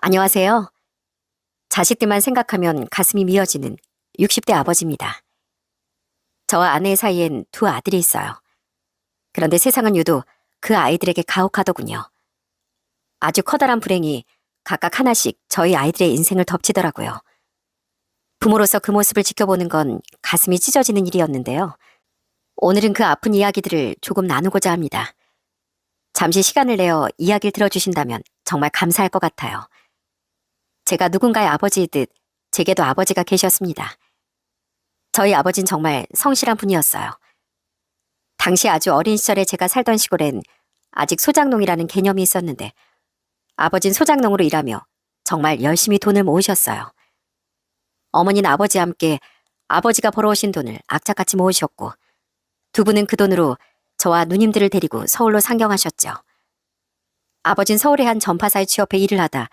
안녕하세요. 자식들만 생각하면 가슴이 미어지는 60대 아버지입니다. 저와 아내 사이엔 두 아들이 있어요. 그런데 세상은 유독 그 아이들에게 가혹하더군요. 아주 커다란 불행이 각각 하나씩 저희 아이들의 인생을 덮치더라고요. 부모로서 그 모습을 지켜보는 건 가슴이 찢어지는 일이었는데요. 오늘은 그 아픈 이야기들을 조금 나누고자 합니다. 잠시 시간을 내어 이야기를 들어주신다면 정말 감사할 것 같아요. 제가 누군가의 아버지이듯 제게도 아버지가 계셨습니다. 저희 아버진 정말 성실한 분이었어요. 당시 아주 어린 시절에 제가 살던 시골엔 아직 소작농이라는 개념이 있었는데 아버진 소작농으로 일하며 정말 열심히 돈을 모으셨어요. 어머니는 아버지와 함께 아버지가 벌어오신 돈을 악착같이 모으셨고 두 분은 그 돈으로 저와 누님들을 데리고 서울로 상경하셨죠. 아버진 서울의 한 전파사에 취업해 일을 하다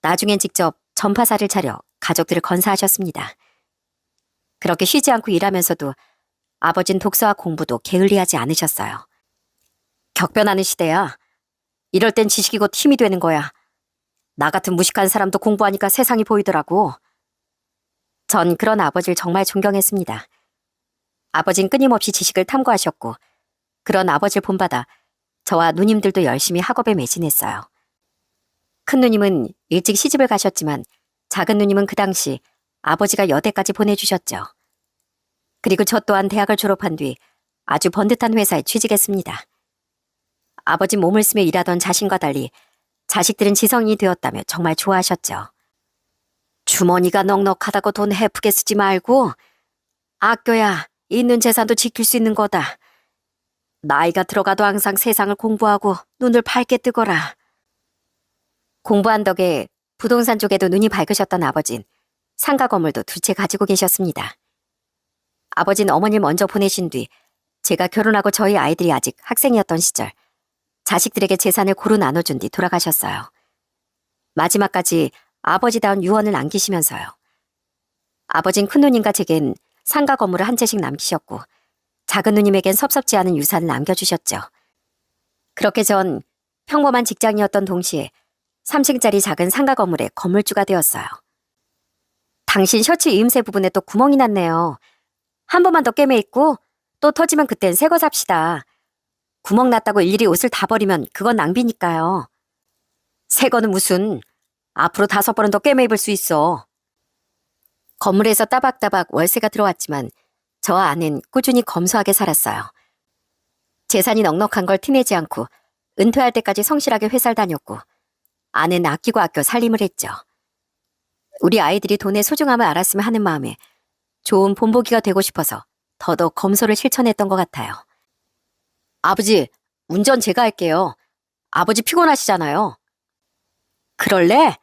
나중엔 직접 전파사를 차려 가족들을 건사하셨습니다. 그렇게 쉬지 않고 일하면서도 아버진 독서와 공부도 게을리하지 않으셨어요. 격변하는 시대야. 이럴 땐 지식이 곧 힘이 되는 거야. 나 같은 무식한 사람도 공부하니까 세상이 보이더라고. 전 그런 아버지를 정말 존경했습니다. 아버진 끊임없이 지식을 탐구하셨고 그런 아버지를 본받아 저와 누님들도 열심히 학업에 매진했어요. 큰 누님은 일찍 시집을 가셨지만 작은 누님은 그 당시 아버지가 여대까지 보내주셨죠. 그리고 저 또한 대학을 졸업한 뒤 아주 번듯한 회사에 취직했습니다. 아버지 몸을 쓰며 일하던 자신과 달리 자식들은 지성인이 되었다며 정말 좋아하셨죠. 주머니가 넉넉하다고 돈 헤프게 쓰지 말고 아껴야 있는 재산도 지킬 수 있는 거다. 나이가 들어가도 항상 세상을 공부하고 눈을 밝게 뜨거라. 공부한 덕에 부동산 쪽에도 눈이 밝으셨던 아버진 상가 건물도 두 채 가지고 계셨습니다. 아버지는 어머니를 먼저 보내신 뒤 제가 결혼하고 저희 아이들이 아직 학생이었던 시절 자식들에게 재산을 고루 나눠준 뒤 돌아가셨어요. 마지막까지 아버지다운 유언을 남기시면서요. 아버진 큰누님과 제겐 상가 건물을 한 채씩 남기셨고 작은 누님에겐 섭섭지 않은 유산을 남겨주셨죠. 그렇게 전 평범한 직장이었던 동시에 3층짜리 작은 상가 건물의 건물주가 되었어요. 당신 셔츠 이음새 부분에 또 구멍이 났네요. 한 번만 더 꿰매 입고 또 터지면 그땐 새 거 삽시다. 구멍 났다고 일일이 옷을 다 버리면 그건 낭비니까요. 새 거는 무슨 앞으로 5번은 더 꿰매 입을 수 있어. 건물에서 따박따박 월세가 들어왔지만 저와 아내는 꾸준히 검소하게 살았어요. 재산이 넉넉한 걸 티내지 않고 은퇴할 때까지 성실하게 회사를 다녔고 아내는 아끼고 아껴 살림을 했죠. 우리 아이들이 돈의 소중함을 알았으면 하는 마음에 좋은 본보기가 되고 싶어서 더더욱 검소를 실천했던 것 같아요. 아버지, 운전 제가 할게요. 아버지 피곤하시잖아요. 그럴래?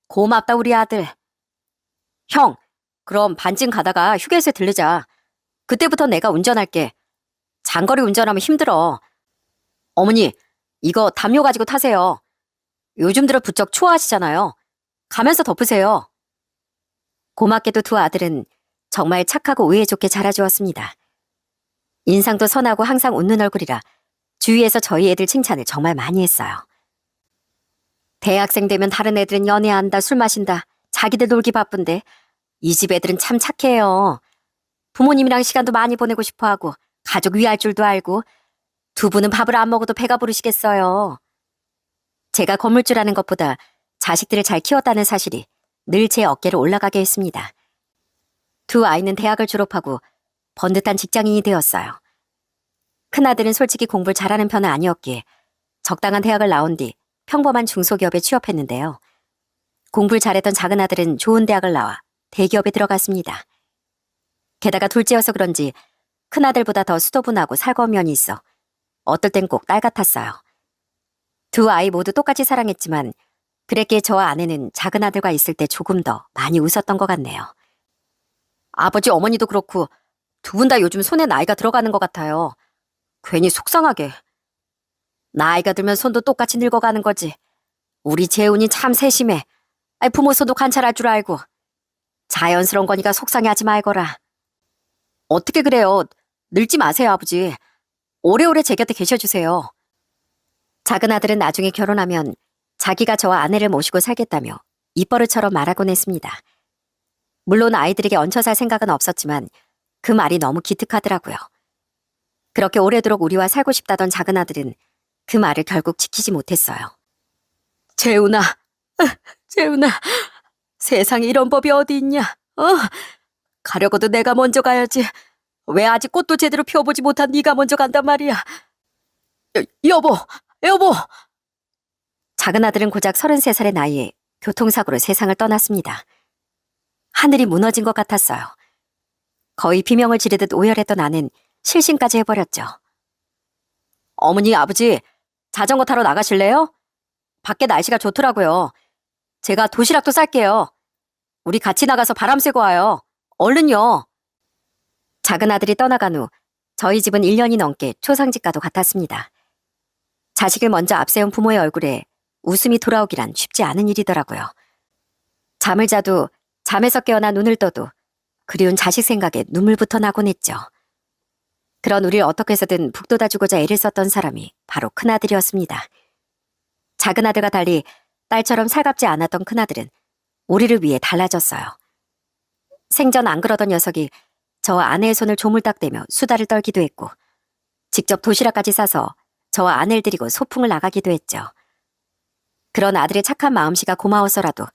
고맙다 우리 아들. 형, 그럼 반쯤 가다가 휴게소에 들르자. 그때부터 내가 운전할게. 장거리 운전하면 힘들어. 어머니, 이거 담요 가지고 타세요. 요즘 들어 부쩍 추워하시잖아요. 가면서 덮으세요. 고맙게도 두 아들은 정말 착하고 의에 좋게 자라주었습니다. 인상도 선하고 항상 웃는 얼굴이라 주위에서 저희 애들 칭찬을 정말 많이 했어요. 대학생 되면 다른 애들은 연애한다, 술 마신다, 자기들 놀기 바쁜데 이 집 애들은 참 착해요. 부모님이랑 시간도 많이 보내고 싶어하고 가족 위할 줄도 알고 두 분은 밥을 안 먹어도 배가 부르시겠어요. 제가 건물주라는 것보다 자식들을 잘 키웠다는 사실이 늘 제 어깨를 올라가게 했습니다. 두 아이는 대학을 졸업하고 번듯한 직장인이 되었어요. 큰아들은 솔직히 공부를 잘하는 편은 아니었기에 적당한 대학을 나온 뒤 평범한 중소기업에 취업했는데요. 공부를 잘했던 작은아들은 좋은 대학을 나와 대기업에 들어갔습니다. 게다가 둘째여서 그런지 큰아들보다 더 수더분하고 살거운 면이 있어 어떨 땐 꼭 딸 같았어요. 두 아이 모두 똑같이 사랑했지만 그랬기에 저와 아내는 작은아들과 있을 때 조금 더 많이 웃었던 것 같네요. 아버지 어머니도 그렇고 두 분 다 요즘 손에 나이가 들어가는 것 같아요. 괜히 속상하게. 나이가 들면 손도 똑같이 늙어가는 거지. 우리 재훈이 참 세심해. 부모 손도 관찰할 줄 알고. 자연스러운 거니까 속상해하지 말거라. 어떻게 그래요. 늙지 마세요 아버지. 오래오래 제 곁에 계셔주세요. 작은 아들은 나중에 결혼하면 자기가 저와 아내를 모시고 살겠다며 입버릇처럼 말하곤 했습니다. 물론 아이들에게 얹혀 살 생각은 없었지만 그 말이 너무 기특하더라고요. 그렇게 오래도록 우리와 살고 싶다던 작은 아들은 그 말을 결국 지키지 못했어요. 재훈아, 재훈아, 세상에 이런 법이 어디 있냐? 가려고도 내가 먼저 가야지. 왜 아직 꽃도 제대로 피워보지 못한 네가 먼저 간단 말이야. 여보! 작은 아들은 고작 33살의 나이에 교통사고로 세상을 떠났습니다. 하늘이 무너진 것 같았어요. 거의 비명을 지르듯 오열했던 아는 실신까지 해버렸죠. 어머니, 아버지, 자전거 타러 나가실래요? 밖에 날씨가 좋더라고요. 제가 도시락도 쌀게요. 우리 같이 나가서 바람 쐬고 와요. 얼른요. 작은 아들이 떠나간 후 저희 집은 1년이 넘게 초상집과도 같았습니다. 자식을 먼저 앞세운 부모의 얼굴에 웃음이 돌아오기란 쉽지 않은 일이더라고요. 잠을 자도 잠에서 깨어나 눈을 떠도 그리운 자식 생각에 눈물부터 나곤 했죠. 그런 우리를 어떻게 해서든 북돋아주고자 애를 썼던 사람이 바로 큰아들이었습니다. 작은 아들과 달리 딸처럼 살갑지 않았던 큰아들은 우리를 위해 달라졌어요. 생전 안 그러던 녀석이 저와 아내의 손을 조물딱대며 수다를 떨기도 했고 직접 도시락까지 싸서 저와 아내를 데리고 소풍을 나가기도 했죠. 그런 아들의 착한 마음씨가 고마워서라도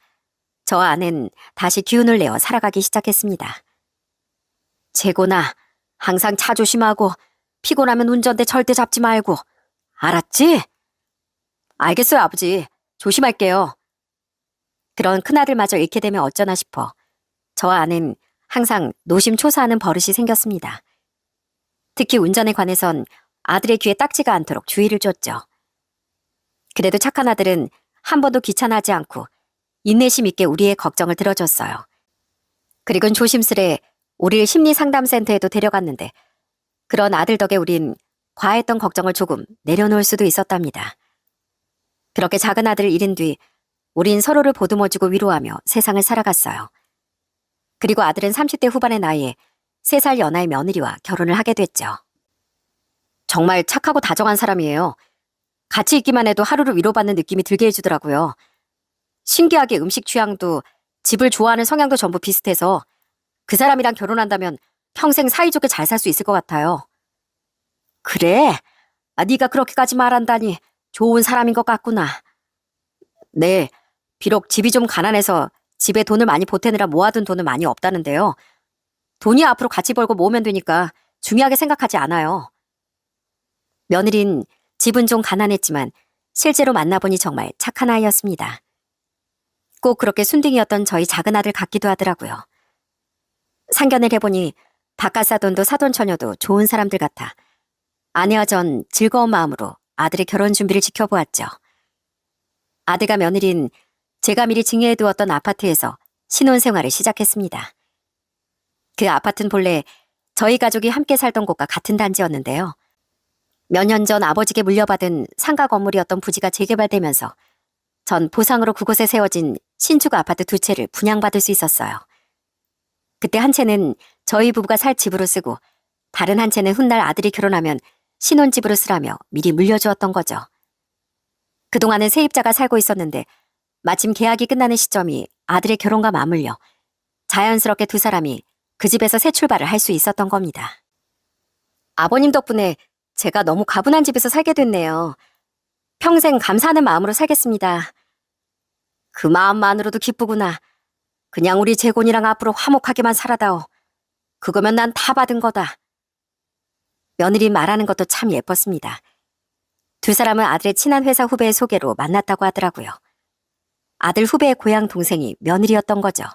저와 아내는 다시 기운을 내어 살아가기 시작했습니다. 재곤아, 항상 차 조심하고 피곤하면 운전대 절대 잡지 말고. 알았지? 알겠어요, 아버지. 조심할게요. 그런 큰아들마저 잃게 되면 어쩌나 싶어 저와 아내는 항상 노심초사하는 버릇이 생겼습니다. 특히 운전에 관해선 아들의 귀에 딱지가 않도록 주의를 줬죠. 그래도 착한 아들은 한 번도 귀찮아하지 않고 인내심 있게 우리의 걱정을 들어줬어요. 그리곤 조심스레 우리를 심리상담센터에도 데려갔는데 그런 아들 덕에 우린 과했던 걱정을 조금 내려놓을 수도 있었답니다. 그렇게 작은 아들을 잃은 뒤 우린 서로를 보듬어주고 위로하며 세상을 살아갔어요. 그리고 아들은 30대 후반의 나이에 3살 연하의 며느리와 결혼을 하게 됐죠. 정말 착하고 다정한 사람이에요. 같이 있기만 해도 하루를 위로받는 느낌이 들게 해주더라고요. 신기하게 음식 취향도 집을 좋아하는 성향도 전부 비슷해서 그 사람이랑 결혼한다면 평생 사이좋게 잘 살 수 있을 것 같아요. 그래? 네가 그렇게까지 말한다니 좋은 사람인 것 같구나. 네, 비록 집이 좀 가난해서 집에 돈을 많이 보태느라 모아둔 돈은 많이 없다는데요. 돈이 앞으로 같이 벌고 모으면 되니까 중요하게 생각하지 않아요. 며느린 집은 좀 가난했지만 실제로 만나보니 정말 착한 아이였습니다. 꼭 그렇게 순둥이였던 저희 작은 아들 같기도 하더라고요. 상견을 해보니 바깥 사돈도 사돈 처녀도 좋은 사람들 같아 아내와 전 즐거운 마음으로 아들의 결혼 준비를 지켜보았죠. 아들과 며느린 제가 미리 증여해두었던 아파트에서 신혼생활을 시작했습니다. 그 아파트는 본래 저희 가족이 함께 살던 곳과 같은 단지였는데요. 몇 년 전 아버지께 물려받은 상가 건물이었던 부지가 재개발되면서 전 보상으로 그곳에 세워진 신축 아파트 2채를 분양받을 수 있었어요. 그때 한 채는 저희 부부가 살 집으로 쓰고 다른 한 채는 훗날 아들이 결혼하면 신혼집으로 쓰라며 미리 물려주었던 거죠. 그동안은 세입자가 살고 있었는데 마침 계약이 끝나는 시점이 아들의 결혼과 맞물려 자연스럽게 두 사람이 그 집에서 새 출발을 할 수 있었던 겁니다. 아버님 덕분에 제가 너무 가분한 집에서 살게 됐네요. 평생 감사하는 마음으로 살겠습니다. 그 마음만으로도 기쁘구나. 그냥 우리 재곤이랑 앞으로 화목하게만 살아다오. 그거면 난 다 받은 거다. 며느리 말하는 것도 참 예뻤습니다. 두 사람은 아들의 친한 회사 후배의 소개로 만났다고 하더라고요. 아들 후배의 고향 동생이 며느리였던 거죠.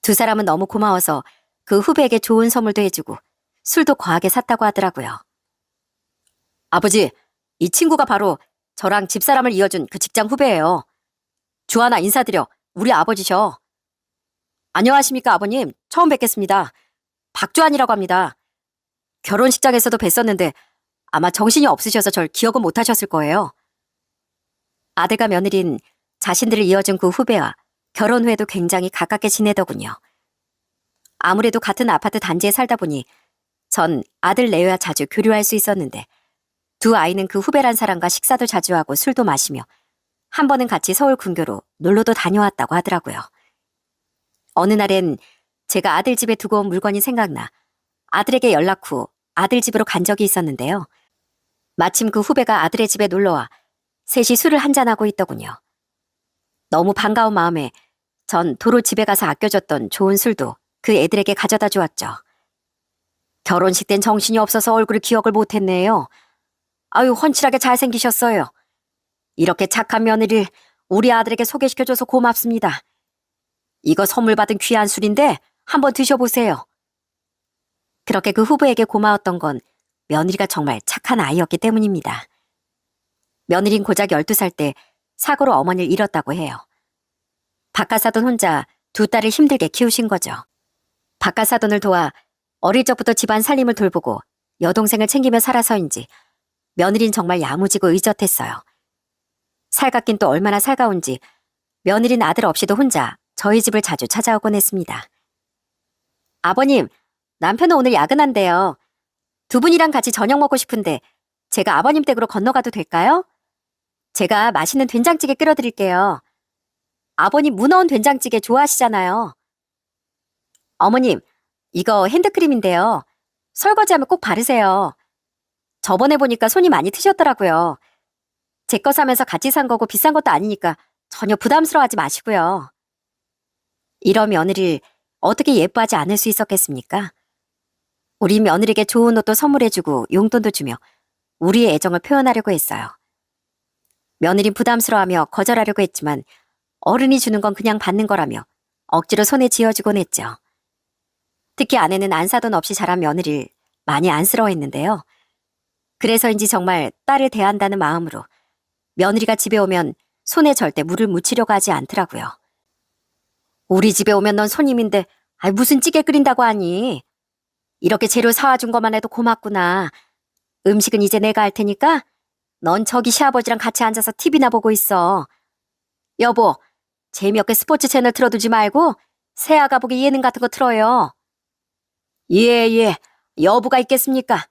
두 사람은 너무 고마워서 그 후배에게 좋은 선물도 해주고 술도 거하게 샀다고 하더라고요. 아버지, 이 친구가 바로 저랑 집사람을 이어준 그 직장 후배예요. 주하나 인사드려. 우리 아버지셔. 안녕하십니까 아버님. 처음 뵙겠습니다. 박주한이라고 합니다. 결혼식장에서도 뵀었는데 아마 정신이 없으셔서 절 기억은 못하셨을 거예요. 아들과 며느린 자신들을 이어준 그 후배와 결혼 후에도 굉장히 가깝게 지내더군요. 아무래도 같은 아파트 단지에 살다 보니 전 아들 내외와 자주 교류할 수 있었는데 두 아이는 그 후배란 사람과 식사도 자주 하고 술도 마시며 한 번은 같이 서울 근교로 놀러도 다녀왔다고 하더라고요. 어느 날엔 제가 아들 집에 두고 온 물건이 생각나 아들에게 연락 후 아들 집으로 간 적이 있었는데요. 마침 그 후배가 아들의 집에 놀러와 셋이 술을 한잔하고 있더군요. 너무 반가운 마음에 전 도로 집에 가서 아껴줬던 좋은 술도 그 애들에게 가져다 주었죠. 결혼식 땐 정신이 없어서 얼굴을 기억을 못했네요. 아유, 훤칠하게 잘생기셨어요. 이렇게 착한 며느리를 우리 아들에게 소개시켜줘서 고맙습니다. 이거 선물 받은 귀한 술인데 한번 드셔보세요. 그렇게 그 후보에게 고마웠던 건 며느리가 정말 착한 아이였기 때문입니다. 며느린 고작 12살 때 사고로 어머니를 잃었다고 해요. 박하사돈 혼자 두 딸을 힘들게 키우신 거죠. 박하사돈을 도와 어릴 적부터 집안 살림을 돌보고 여동생을 챙기며 살아서인지 며느린 정말 야무지고 의젓했어요. 살갑긴 또 얼마나 살가운지 며느린 아들 없이도 혼자 저희 집을 자주 찾아오곤 했습니다. 아버님, 남편은 오늘 야근한대요. 두 분이랑 같이 저녁 먹고 싶은데 제가 아버님 댁으로 건너가도 될까요? 제가 맛있는 된장찌개 끓여드릴게요. 아버님 문어원 된장찌개 좋아하시잖아요. 어머님, 이거 핸드크림인데요. 설거지하면 꼭 바르세요. 저번에 보니까 손이 많이 트셨더라고요. 제 거 사면서 같이 산 거고 비싼 것도 아니니까 전혀 부담스러워하지 마시고요. 이런 며느리를 어떻게 예뻐하지 않을 수 있었겠습니까? 우리 며느리에게 좋은 옷도 선물해주고 용돈도 주며 우리의 애정을 표현하려고 했어요. 며느린 부담스러워하며 거절하려고 했지만 어른이 주는 건 그냥 받는 거라며 억지로 손에 쥐어주곤 했죠. 특히 아내는 안 사돈 없이 자란 며느리를 많이 안쓰러워했는데요. 그래서인지 정말 딸을 대한다는 마음으로 며느리가 집에 오면 손에 절대 물을 묻히려고 하지 않더라고요. 우리 집에 오면 넌 손님인데 무슨 찌개 끓인다고 하니? 이렇게 재료 사와준 것만 해도 고맙구나. 음식은 이제 내가 할 테니까 넌 저기 시아버지랑 같이 앉아서 TV나 보고 있어. 여보, 재미없게 스포츠 채널 틀어두지 말고 새아가 보기 예능 같은 거 틀어요. 예, 여부가 있겠습니까?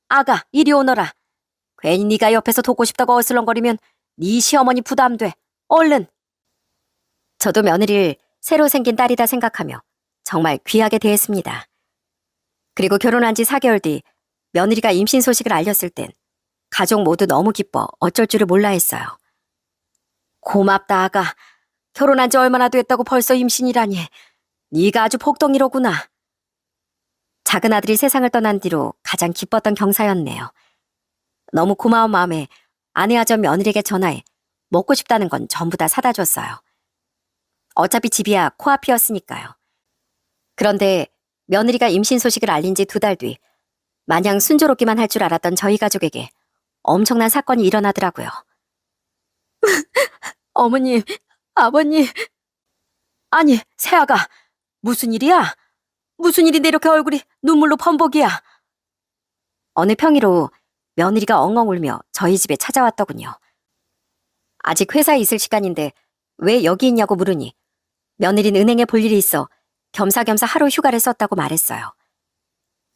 아가, 이리 오너라. 괜히 네가 옆에서 돕고 싶다고 어슬렁거리면 네 시어머니 부담돼. 얼른. 저도 며느리를 새로 생긴 딸이다 생각하며 정말 귀하게 대했습니다. 그리고 결혼한 지 4개월 뒤 며느리가 임신 소식을 알렸을 땐 가족 모두 너무 기뻐 어쩔 줄을 몰라 했어요. 고맙다, 아가. 결혼한 지 얼마나 됐다고 벌써 임신이라니. 네가 아주 복덩이로구나. 작은 아들이 세상을 떠난 뒤로 가장 기뻤던 경사였네요. 너무 고마운 마음에 아내와 전 며느리에게 전화해 먹고 싶다는 건 전부 다 사다 줬어요. 어차피 집이야 코앞이었으니까요. 그런데 며느리가 임신 소식을 알린 지 2달 뒤 마냥 순조롭기만 할 줄 알았던 저희 가족에게 엄청난 사건이 일어나더라고요. 어머님, 아버님. 아니, 새아가 무슨 일이야? 무슨 일인데 이렇게 얼굴이 눈물로 범벅이야? 어느 평일 오후 며느리가 엉엉 울며 저희 집에 찾아왔더군요. 아직 회사에 있을 시간인데 왜 여기 있냐고 물으니 며느리는 은행에 볼 일이 있어 겸사겸사 하루 휴가를 썼다고 말했어요.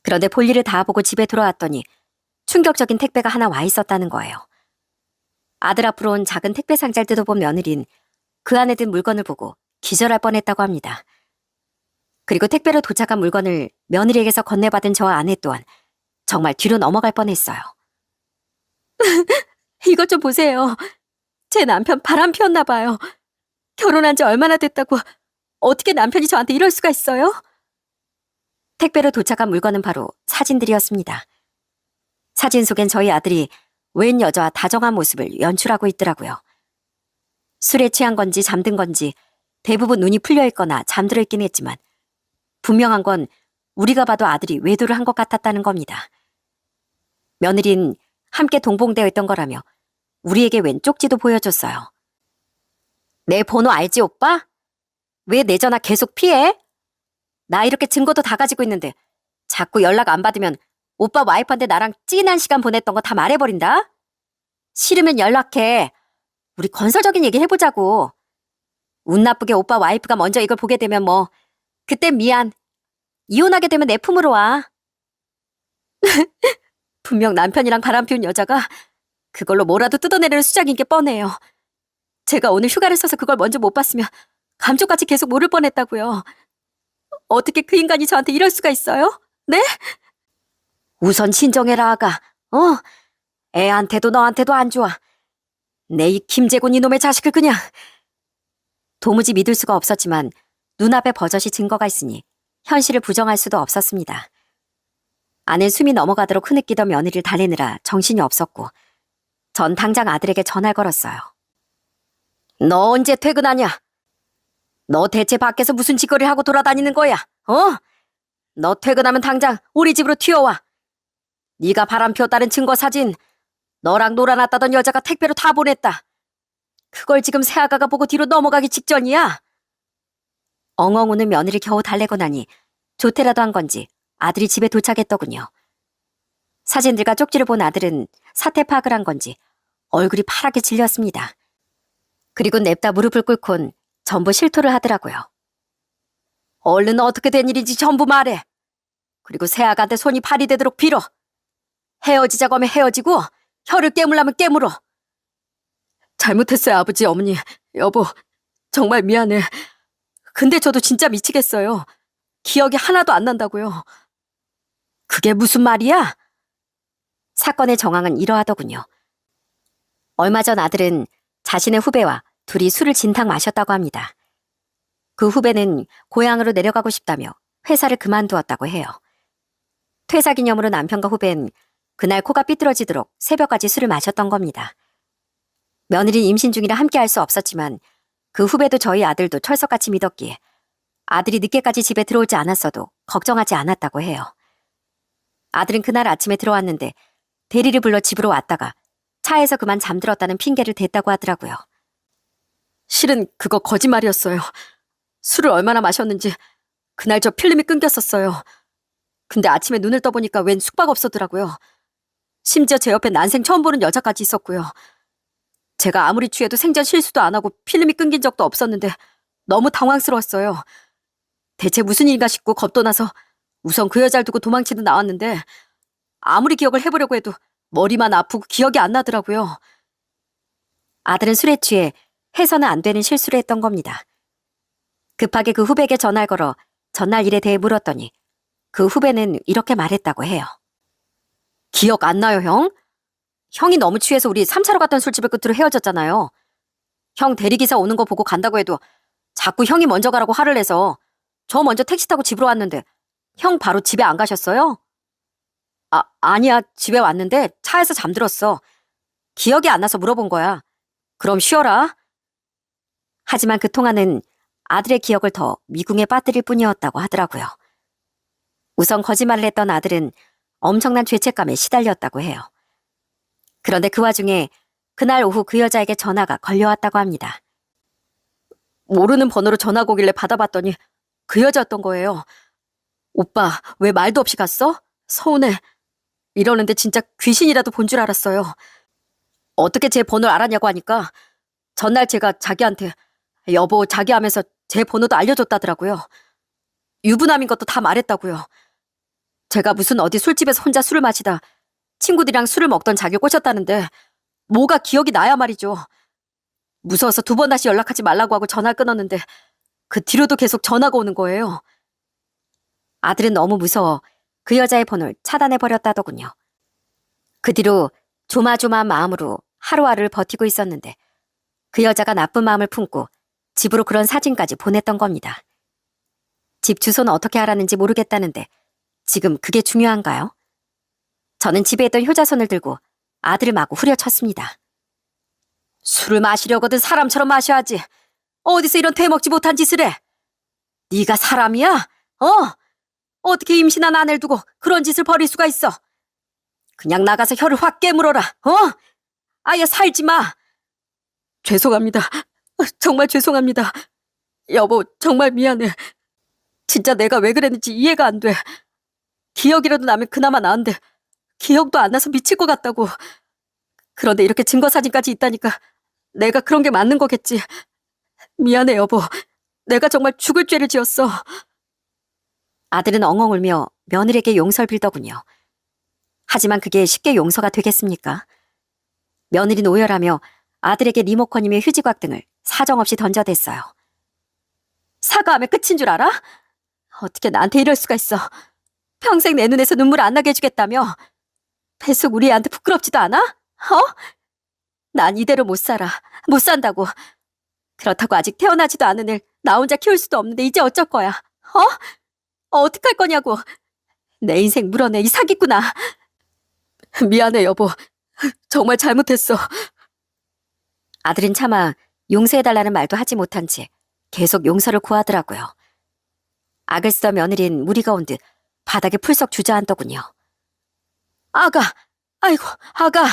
그런데 볼 일을 다 보고 집에 돌아왔더니 충격적인 택배가 하나 와 있었다는 거예요. 아들 앞으로 온 작은 택배 상자를 뜯어본 며느린 그 안에 든 물건을 보고 기절할 뻔했다고 합니다. 그리고 택배로 도착한 물건을 며느리에게서 건네받은 저와 아내 또한 정말 뒤로 넘어갈 뻔했어요. 이것 좀 보세요. 제 남편 바람 피웠나 봐요. 결혼한 지 얼마나 됐다고 어떻게 남편이 저한테 이럴 수가 있어요? 택배로 도착한 물건은 바로 사진들이었습니다. 사진 속엔 저희 아들이 웬 여자와 다정한 모습을 연출하고 있더라고요. 술에 취한 건지 잠든 건지 대부분 눈이 풀려 있거나 잠들어 있긴 했지만 분명한 건 우리가 봐도 아들이 외도를 한 것 같았다는 겁니다. 며느린 함께 동봉되어 있던 거라며 우리에게 웬 쪽지도 보여줬어요. 내 번호 알지, 오빠? 왜 내 전화 계속 피해? 나 이렇게 증거도 다 가지고 있는데 자꾸 연락 안 받으면 오빠 와이프한테 나랑 찐한 시간 보냈던 거 다 말해버린다? 싫으면 연락해. 우리 건설적인 얘기 해보자고. 운 나쁘게 오빠 와이프가 먼저 이걸 보게 되면 뭐 그땐 미안. 이혼하게 되면 내 품으로 와. 분명 남편이랑 바람 피운 여자가 그걸로 뭐라도 뜯어내려는 수작인 게 뻔해요. 제가 오늘 휴가를 써서 그걸 먼저 못 봤으면 감쪽같이 계속 모를 뻔했다고요. 어떻게 그 인간이 저한테 이럴 수가 있어요? 네? 우선 진정해라, 아가. 애한테도 너한테도 안 좋아. 내 이 김재곤 이놈의 자식을 그냥. 도무지 믿을 수가 없었지만 눈앞에 버젓이 증거가 있으니 현실을 부정할 수도 없었습니다. 아는 숨이 넘어가도록 흐느끼던 며느리를 달래느라 정신이 없었고 전 당장 아들에게 전화를 걸었어요. 너 언제 퇴근하냐? 너 대체 밖에서 무슨 짓거리를 하고 돌아다니는 거야? 너 퇴근하면 당장 우리 집으로 튀어와. 네가 바람 피웠다는 증거 사진, 너랑 놀아놨다던 여자가 택배로 다 보냈다. 그걸 지금 새아가가 보고 뒤로 넘어가기 직전이야. 엉엉 우는 며느리를 겨우 달래고 나니 조퇴라도 한 건지 아들이 집에 도착했더군요. 사진들과 쪽지를 본 아들은 사태 파악을 한 건지 얼굴이 파랗게 질렸습니다. 그리고 냅다 무릎을 꿇곤 전부 실토를 하더라고요. 얼른 어떻게 된 일인지 전부 말해. 그리고 새아가한테 손이 발이 되도록 빌어. 헤어지자고 하면 헤어지고 혀를 깨물라면 깨물어. 잘못했어요, 아버지, 어머니. 여보, 정말 미안해. 근데 저도 진짜 미치겠어요. 기억이 하나도 안 난다고요. 그게 무슨 말이야? 사건의 정황은 이러하더군요. 얼마 전 아들은 자신의 후배와 둘이 술을 진탕 마셨다고 합니다. 그 후배는 고향으로 내려가고 싶다며 회사를 그만두었다고 해요. 퇴사 기념으로 남편과 후배는 그날 코가 삐뚤어지도록 새벽까지 술을 마셨던 겁니다. 며느리 임신 중이라 함께 할 수 없었지만 그 후배도 저희 아들도 철석같이 믿었기에 아들이 늦게까지 집에 들어오지 않았어도 걱정하지 않았다고 해요. 아들은 그날 아침에 들어왔는데 대리를 불러 집으로 왔다가 차에서 그만 잠들었다는 핑계를 댔다고 하더라고요. 실은 그거 거짓말이었어요. 술을 얼마나 마셨는지 그날 저 필름이 끊겼었어요. 근데 아침에 눈을 떠보니까 웬 숙박업소더라고요. 심지어 제 옆에 난생 처음 보는 여자까지 있었고요. 제가 아무리 취해도 생전 실수도 안 하고 필름이 끊긴 적도 없었는데 너무 당황스러웠어요. 대체 무슨 일인가 싶고 겁도 나서 우선 그 여자를 두고 도망치듯 나왔는데 아무리 기억을 해보려고 해도 머리만 아프고 기억이 안 나더라고요. 아들은 술에 취해 해서는 안 되는 실수를 했던 겁니다. 급하게 그 후배에게 전화를 걸어 전날 일에 대해 물었더니 그 후배는 이렇게 말했다고 해요. 기억 안 나요, 형? 형이 너무 취해서 우리 3차로 갔던 술집을 끝으로 헤어졌잖아요. 형 대리기사 오는 거 보고 간다고 해도 자꾸 형이 먼저 가라고 화를 내서 저 먼저 택시 타고 집으로 왔는데 형 바로 집에 안 가셨어요? 아니야. 집에 왔는데 차에서 잠들었어. 기억이 안 나서 물어본 거야. 그럼 쉬어라. 하지만 그 통화는 아들의 기억을 더 미궁에 빠뜨릴 뿐이었다고 하더라고요. 우선 거짓말을 했던 아들은 엄청난 죄책감에 시달렸다고 해요. 그런데 그 와중에 그날 오후 그 여자에게 전화가 걸려왔다고 합니다. 모르는 번호로 전화가 오길래 받아봤더니 그 여자였던 거예요. 오빠, 왜 말도 없이 갔어? 서운해. 이러는데 진짜 귀신이라도 본 줄 알았어요. 어떻게 제 번호를 알았냐고 하니까 전날 제가 자기한테 여보 자기 하면서 제 번호도 알려줬다더라고요. 유부남인 것도 다 말했다고요. 제가 무슨 어디 술집에서 혼자 술을 마시다 친구들이랑 술을 먹던 자기를 꼬셨다는데 뭐가 기억이 나야 말이죠. 무서워서 2번 다시 연락하지 말라고 하고 전화를 끊었는데 그 뒤로도 계속 전화가 오는 거예요. 아들은 너무 무서워 그 여자의 번호를 차단해버렸다더군요. 그 뒤로 조마조마한 마음으로 하루하루를 버티고 있었는데 그 여자가 나쁜 마음을 품고 집으로 그런 사진까지 보냈던 겁니다. 집 주소는 어떻게 알았는지 모르겠다는데 지금 그게 중요한가요? 저는 집에 있던 효자손을 들고 아들을 마구 후려쳤습니다. 술을 마시려거든 사람처럼 마셔야지. 어디서 이런 되먹지 못한 짓을 해? 네가 사람이야? 어떻게 임신한 아내를 두고 그런 짓을 벌일 수가 있어? 그냥 나가서 혀를 확 깨물어라. 아예 살지 마. 죄송합니다. 정말 죄송합니다. 여보, 정말 미안해. 진짜 내가 왜 그랬는지 이해가 안 돼. 기억이라도 나면 그나마 나은데 기억도 안 나서 미칠 것 같다고. 그런데 이렇게 증거사진까지 있다니까 내가 그런 게 맞는 거겠지. 미안해, 여보. 내가 정말 죽을 죄를 지었어. 아들은 엉엉 울며 며느리에게 용서를 빌더군요. 하지만 그게 쉽게 용서가 되겠습니까? 며느리는 오열하며 아들에게 리모컨이며 휴지곽 등을 사정없이 던져댔어요. 사과하면 끝인 줄 알아? 어떻게 나한테 이럴 수가 있어. 평생 내 눈에서 눈물 안 나게 해주겠다며. 뱃속 우리 애한테 부끄럽지도 않아? 난 이대로 못 살아. 못 산다고. 그렇다고 아직 태어나지도 않은 애 나 혼자 키울 수도 없는데 이제 어쩔 거야? 어떡할 거냐고. 내 인생 물어내, 이 사기꾼아. 미안해, 여보. 정말 잘못했어. 아들은 차마 용서해달라는 말도 하지 못한 채 계속 용서를 구하더라고요. 악을 쓰던 며느린 무리가 온 듯 바닥에 풀썩 주저앉더군요. 아가! 아이고, 아가!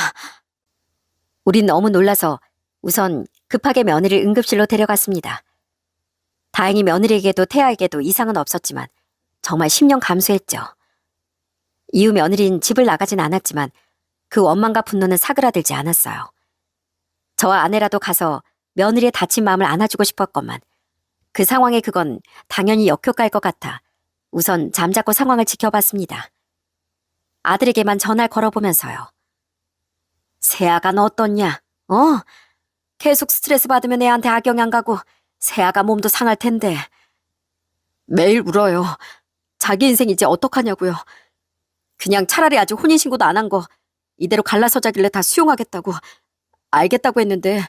우린 너무 놀라서 우선 급하게 며느리를 응급실로 데려갔습니다. 다행히 며느리에게도 태아에게도 이상은 없었지만 정말 심령 감수했죠. 이후 며느리는 집을 나가진 않았지만 그 원망과 분노는 사그라들지 않았어요. 저와 아내라도 가서 며느리의 다친 마음을 안아주고 싶었건만 그 상황에 그건 당연히 역효과일 것 같아 우선 잠자코 상황을 지켜봤습니다. 아들에게만 전화를 걸어보면서요. 세아가 너 어떻냐? 계속 스트레스 받으면 애한테 악영이 안 가고 세아가 몸도 상할 텐데. 매일 울어요. 자기 인생 이제 어떡하냐고요. 그냥 차라리 아직 혼인신고도 안 한 거 이대로 갈라서자길래 다 수용하겠다고. 알겠다고 했는데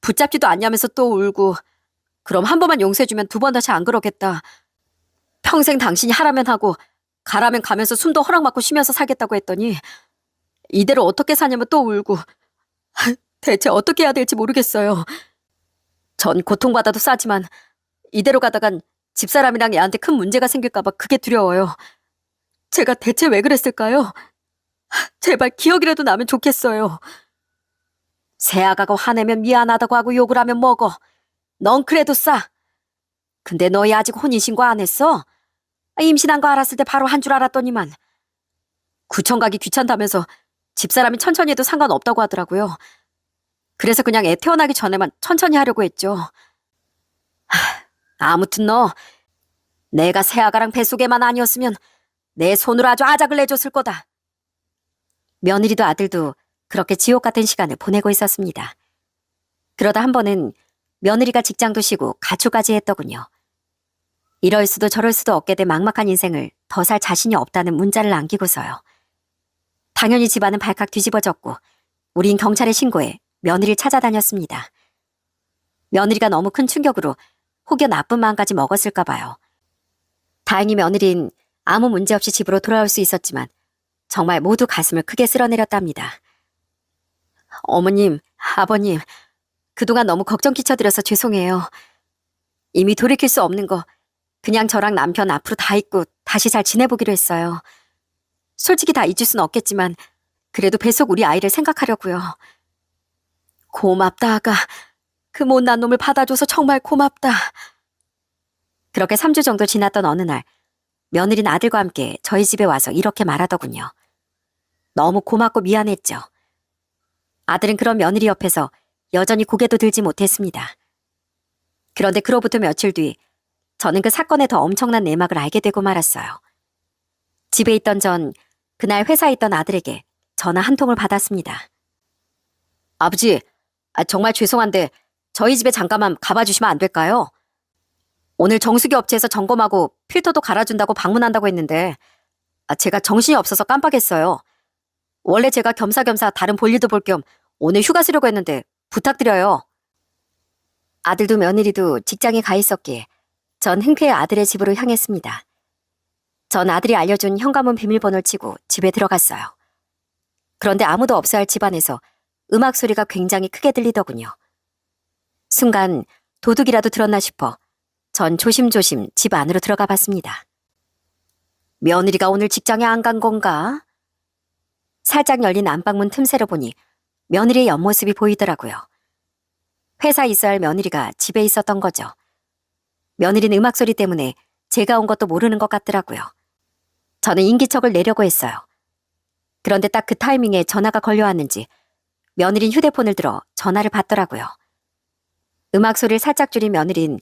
붙잡지도 않냐면서 또 울고 그럼 한 번만 용서해주면 두 번 다시 안 그러겠다. 평생 당신이 하라면 하고 가라면 가면서 숨도 허락받고 쉬면서 살겠다고 했더니 이대로 어떻게 사냐면 또 울고. 대체 어떻게 해야 될지 모르겠어요. 전 고통받아도 싸지만 이대로 가다간 집사람이랑 애한테 큰 문제가 생길까봐 그게 두려워요. 제가 대체 왜 그랬을까요? 제발 기억이라도 나면 좋겠어요. 새아가가 화내면 미안하다고 하고 욕을 하면 먹어. 넌 그래도 싸. 근데 너희 아직 혼인신고 안 했어? 임신한 거 알았을 때 바로 한 줄 알았더니만. 구청 가기 귀찮다면서 집사람이 천천히 해도 상관없다고 하더라고요. 그래서 그냥 애 태어나기 전에만 천천히 하려고 했죠. 아무튼 너 내가 새아가랑 뱃속에만 아니었으면 내 손으로 아주 아작을 내줬을 거다. 며느리도 아들도 그렇게 지옥 같은 시간을 보내고 있었습니다. 그러다 한 번은 며느리가 직장도 쉬고 가출까지 했더군요. 이럴 수도 저럴 수도 없게 된 막막한 인생을 더 살 자신이 없다는 문자를 남기고서요. 당연히 집안은 발칵 뒤집어졌고 우린 경찰에 신고해 며느리를 찾아다녔습니다. 며느리가 너무 큰 충격으로 혹여 나쁜 마음까지 먹었을까 봐요. 다행히 며느리는 아무 문제 없이 집으로 돌아올 수 있었지만 정말 모두 가슴을 크게 쓸어내렸답니다. 어머님, 아버님, 그동안 너무 걱정 끼쳐드려서 죄송해요. 이미 돌이킬 수 없는 거 그냥 저랑 남편 앞으로 다 잊고 다시 잘 지내보기로 했어요. 솔직히 다 잊을 순 없겠지만 그래도 뱃속 우리 아이를 생각하려고요. 고맙다, 아가. 그 못난 놈을 받아줘서 정말 고맙다. 그렇게 3주 정도 지났던 어느 날 며느리는 아들과 함께 저희 집에 와서 이렇게 말하더군요. 너무 고맙고 미안했죠. 아들은 그런 며느리 옆에서 여전히 고개도 들지 못했습니다. 그런데 그로부터 며칠 뒤 저는 그 사건의 더 엄청난 내막을 알게 되고 말았어요. 집에 있던 전 그날 회사에 있던 아들에게 전화 한 통을 받았습니다. 아버지, 정말 죄송한데 저희 집에 잠깐만 가봐 주시면 안 될까요? 오늘 정수기 업체에서 점검하고 필터도 갈아준다고 방문한다고 했는데 제가 정신이 없어서 깜빡했어요. 원래 제가 겸사겸사 다른 볼일도 볼 겸 오늘 휴가 쓰려고 했는데 부탁드려요. 아들도 며느리도 직장에 가 있었기에 전 흔쾌히 아들의 집으로 향했습니다. 전 아들이 알려준 현관문 비밀번호를 치고 집에 들어갔어요. 그런데 아무도 없어야 할 집안에서 음악 소리가 굉장히 크게 들리더군요. 순간 도둑이라도 들었나 싶어 전 조심조심 집 안으로 들어가 봤습니다. 며느리가 오늘 직장에 안 간 건가? 살짝 열린 안방문 틈새로 보니 며느리의 옆모습이 보이더라고요. 회사에 있어야 할 며느리가 집에 있었던 거죠. 며느리는 음악 소리 때문에 제가 온 것도 모르는 것 같더라고요. 저는 인기척을 내려고 했어요. 그런데 딱 그 타이밍에 전화가 걸려왔는지 며느리는 휴대폰을 들어 전화를 받더라고요. 음악 소리를 살짝 줄인 며느리는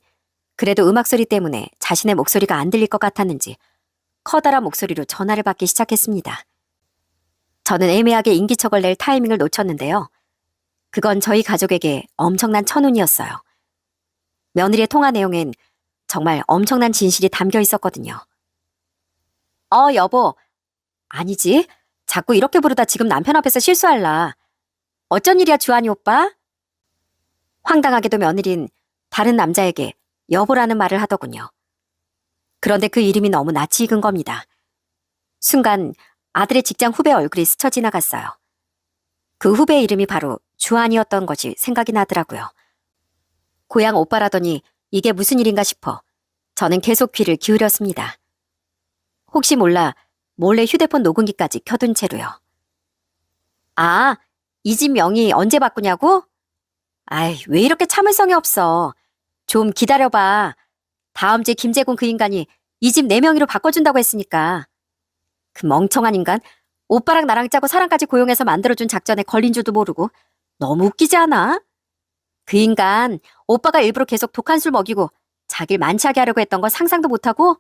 그래도 음악 소리 때문에 자신의 목소리가 안 들릴 것 같았는지 커다란 목소리로 전화를 받기 시작했습니다. 저는 애매하게 인기척을 낼 타이밍을 놓쳤는데요. 그건 저희 가족에게 엄청난 천운이었어요. 며느리의 통화 내용엔 정말 엄청난 진실이 담겨 있었거든요. 여보. 아니지. 자꾸 이렇게 부르다 지금 남편 앞에서 실수할라. 어쩐 일이야, 주한이 오빠? 황당하게도 며느린 다른 남자에게 여보라는 말을 하더군요. 그런데 그 이름이 너무 낯이 익은 겁니다. 순간 아들의 직장 후배 얼굴이 스쳐 지나갔어요. 그 후배의 이름이 바로 주한이었던 것이 생각이 나더라고요. 고향 오빠라더니 이게 무슨 일인가 싶어 저는 계속 귀를 기울였습니다. 혹시 몰라 몰래 휴대폰 녹음기까지 켜둔 채로요. 아, 이 집 명의 언제 바꾸냐고? 아이, 왜 이렇게 참을성이 없어. 좀 기다려봐. 다음 주에 김재곤 그 인간이 이 집 내 명의로 바꿔준다고 했으니까. 그 멍청한 인간, 오빠랑 나랑 짜고 사람까지 고용해서 만들어준 작전에 걸린 줄도 모르고 너무 웃기지 않아? 그 인간, 오빠가 일부러 계속 독한 술 먹이고 자기를 만취하게 하려고 했던 거 상상도 못하고